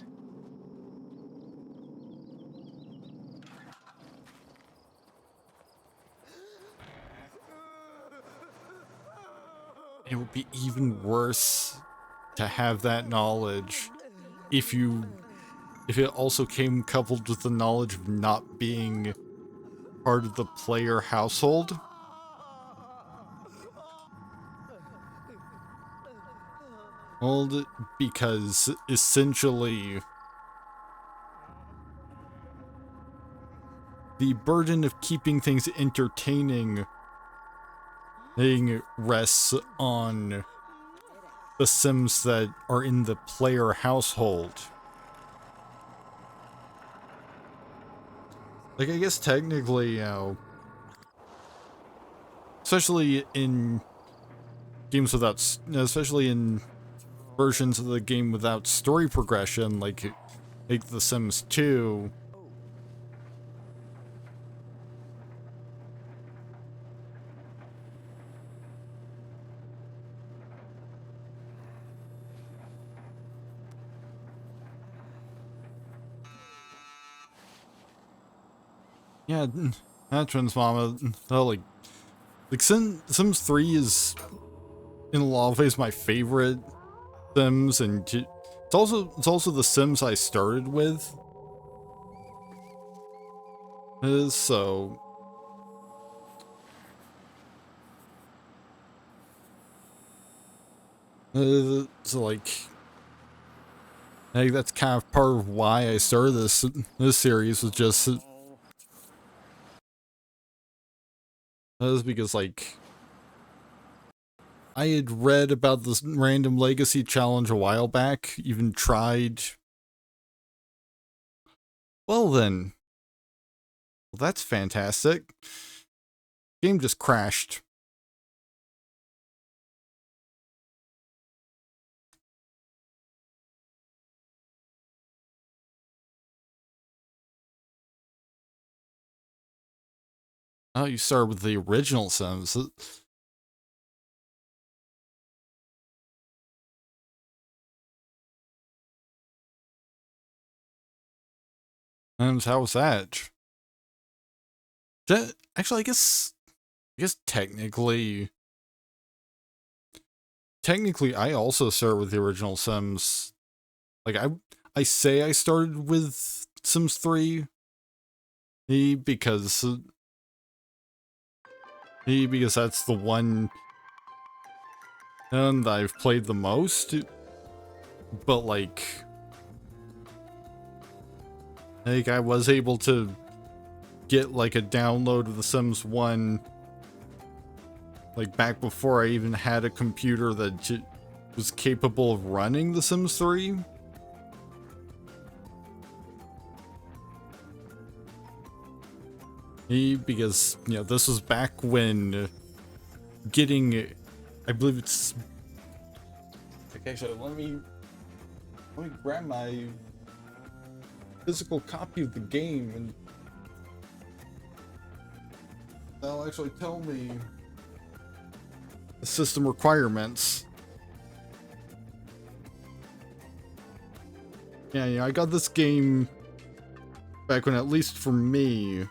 S1: It would be even worse to have that knowledge if it also came coupled with the knowledge of not being part of the player household. Well, because essentially the burden of keeping things entertaining rests on the Sims that are in the player household. Like, I guess technically, you know, especially in games without, especially in versions of the game without story progression, like The Sims 2. Yeah, Twins Mama. Like Sims 3 is in a lot of ways my favorite Sims, and it's also the Sims I started with. So like, I think that's kind of part of why I started this series, was just is because, like, I had read about this random legacy challenge a while back, even tried. Well then, well, that's fantastic. Game just crashed. Oh, you started with the original Sims. And how was that? Actually, I guess technically, I also started with the original Sims. Like, I say I started with Sims 3 because that's the one that I've played the most. But like I was able to get like a download of The Sims 1 like back before I even had a computer that was capable of running The Sims 3. Because, you know, this was back when getting, I believe it's, like, actually, let me grab my physical copy of the game, and that'll actually tell me the system requirements. Yeah, I got this game back when, at least for me,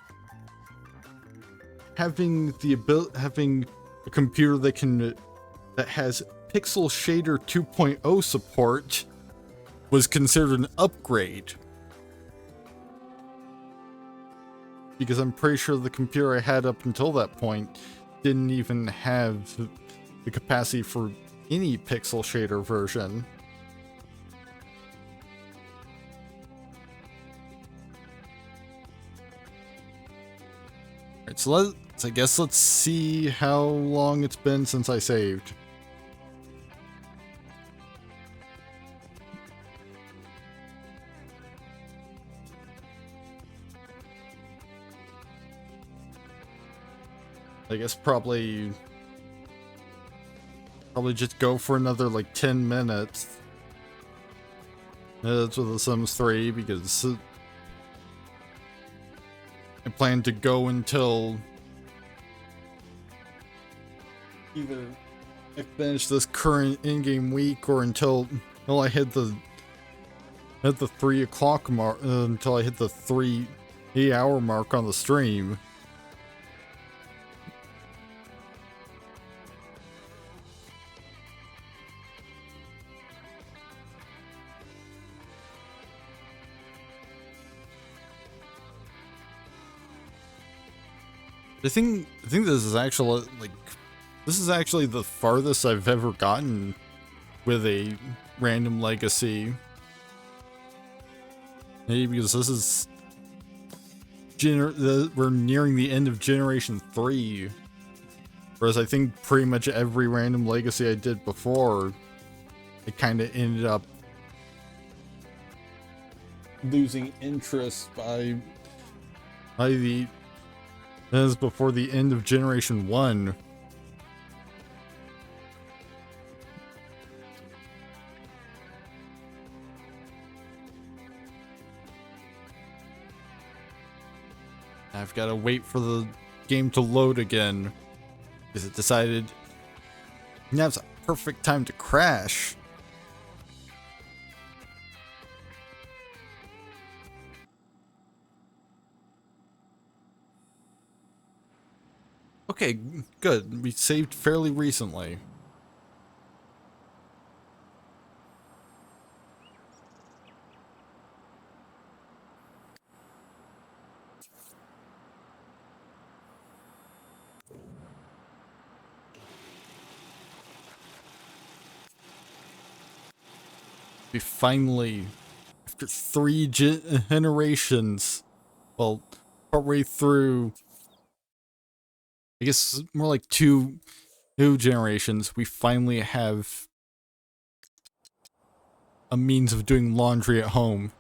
S1: having a computer that has Pixel Shader 2.0 support was considered an upgrade. Because I'm pretty sure the computer I had up until that point didn't even have the capacity for any Pixel Shader version. Alright, so I guess let's see how long it's been since I saved. I guess probably just go for another like 10 minutes. That's with The Sims 3, because I plan to go until either I finish this current in-game week, or until I hit the 3 o'clock mark, until I hit the 3-hour mark on the stream. I think this is actually the farthest I've ever gotten with a random legacy. Maybe because this is we're nearing the end of Generation 3. Whereas I think pretty much every random legacy I did before, it kind of ended up losing interest by the as before the end of Generation 1. I've got to wait for the game to load again because it decided now's a perfect time to crash. Okay, good. We saved fairly recently. We finally, after 3 generations, well, partway through, I guess more like two generations, we finally have a means of doing laundry at home.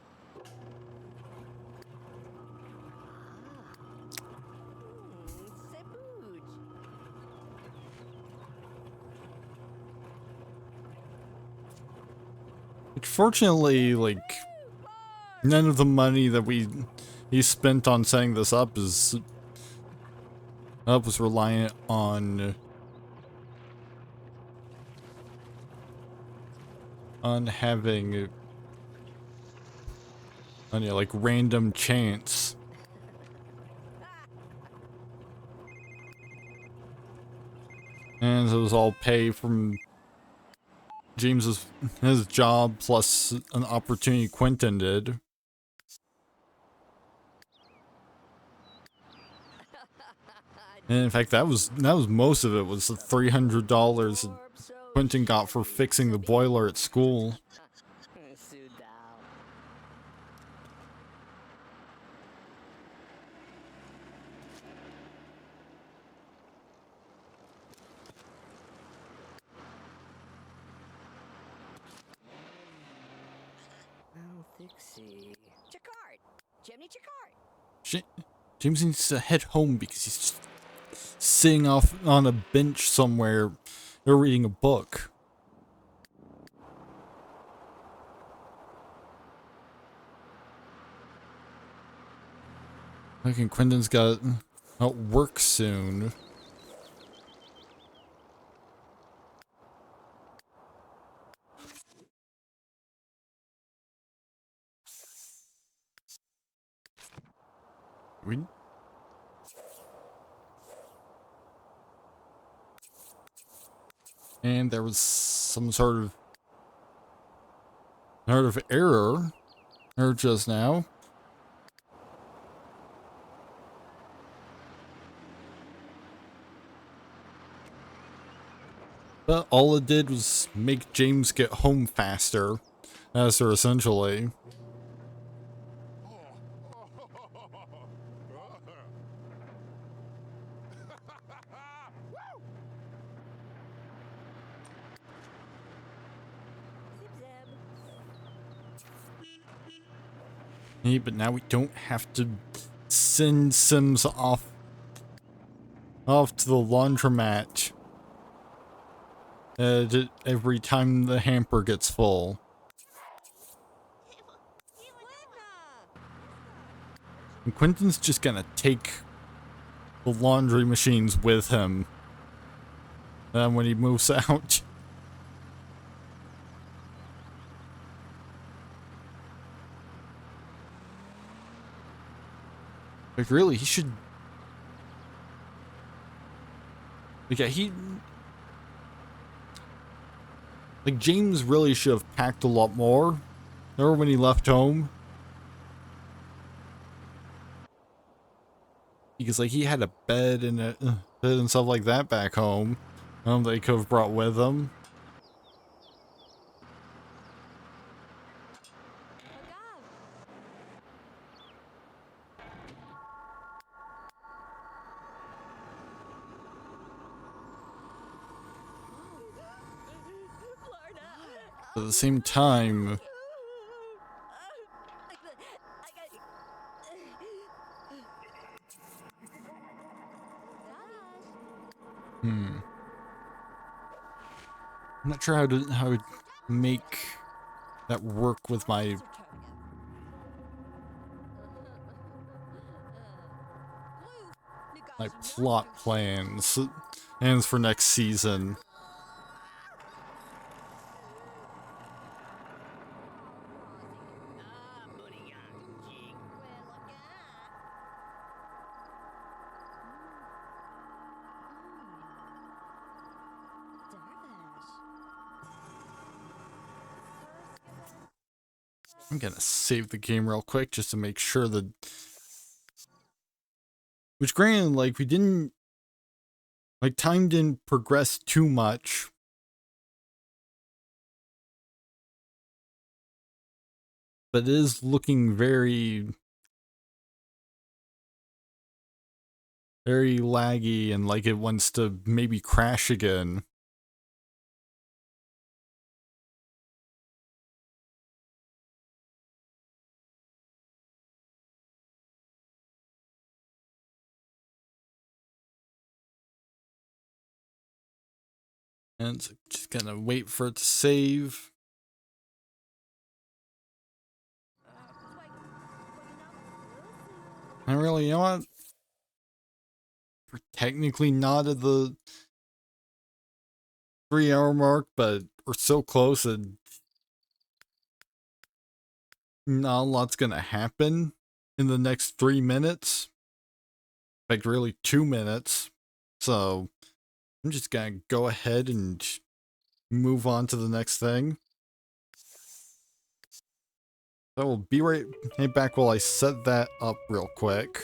S4: Sebooge.
S1: Fortunately, like, none of the money that he spent on setting this up was reliant on having like random chance. And it was all pay from James's his job plus an opportunity Quentin did. And in fact, that was most of it, was the $300 Quentin got for fixing the boiler at school.
S4: Sudal. Oh, Dixie. Chicard! Chimney Chicard!
S1: James needs to head home because he's just sitting off on a bench somewhere or reading a book. I think Quentin's got out work soon. And there was some sort of error just now. But all it did was make James get home faster, essentially. Hey, but now we don't have to send Sims off to the laundromat every time the hamper gets full. And Quentin's just gonna take the laundry machines with him when he moves out. Like, really, he should... Like, yeah, like, James really should have packed a lot more. Remember when he left home? Because like he had a bed and bed and stuff like that back home. That he could have brought with him. But at the same time, I'm not sure how to make that work with my plot plans and for next season. I'm gonna save the game real quick just to make sure that... Which granted, like, we didn't... Like, time didn't progress too much. But it is looking very... very laggy and like it wants to maybe crash again. And so just gonna wait for it to save. And really, you know what? We're technically not at the 3-hour mark, but we're so close and not a lot's gonna happen in the next 3 minutes. In fact, really 2 minutes. So I'm just gonna go ahead and move on to the next thing. I will be right back while I set that up real quick.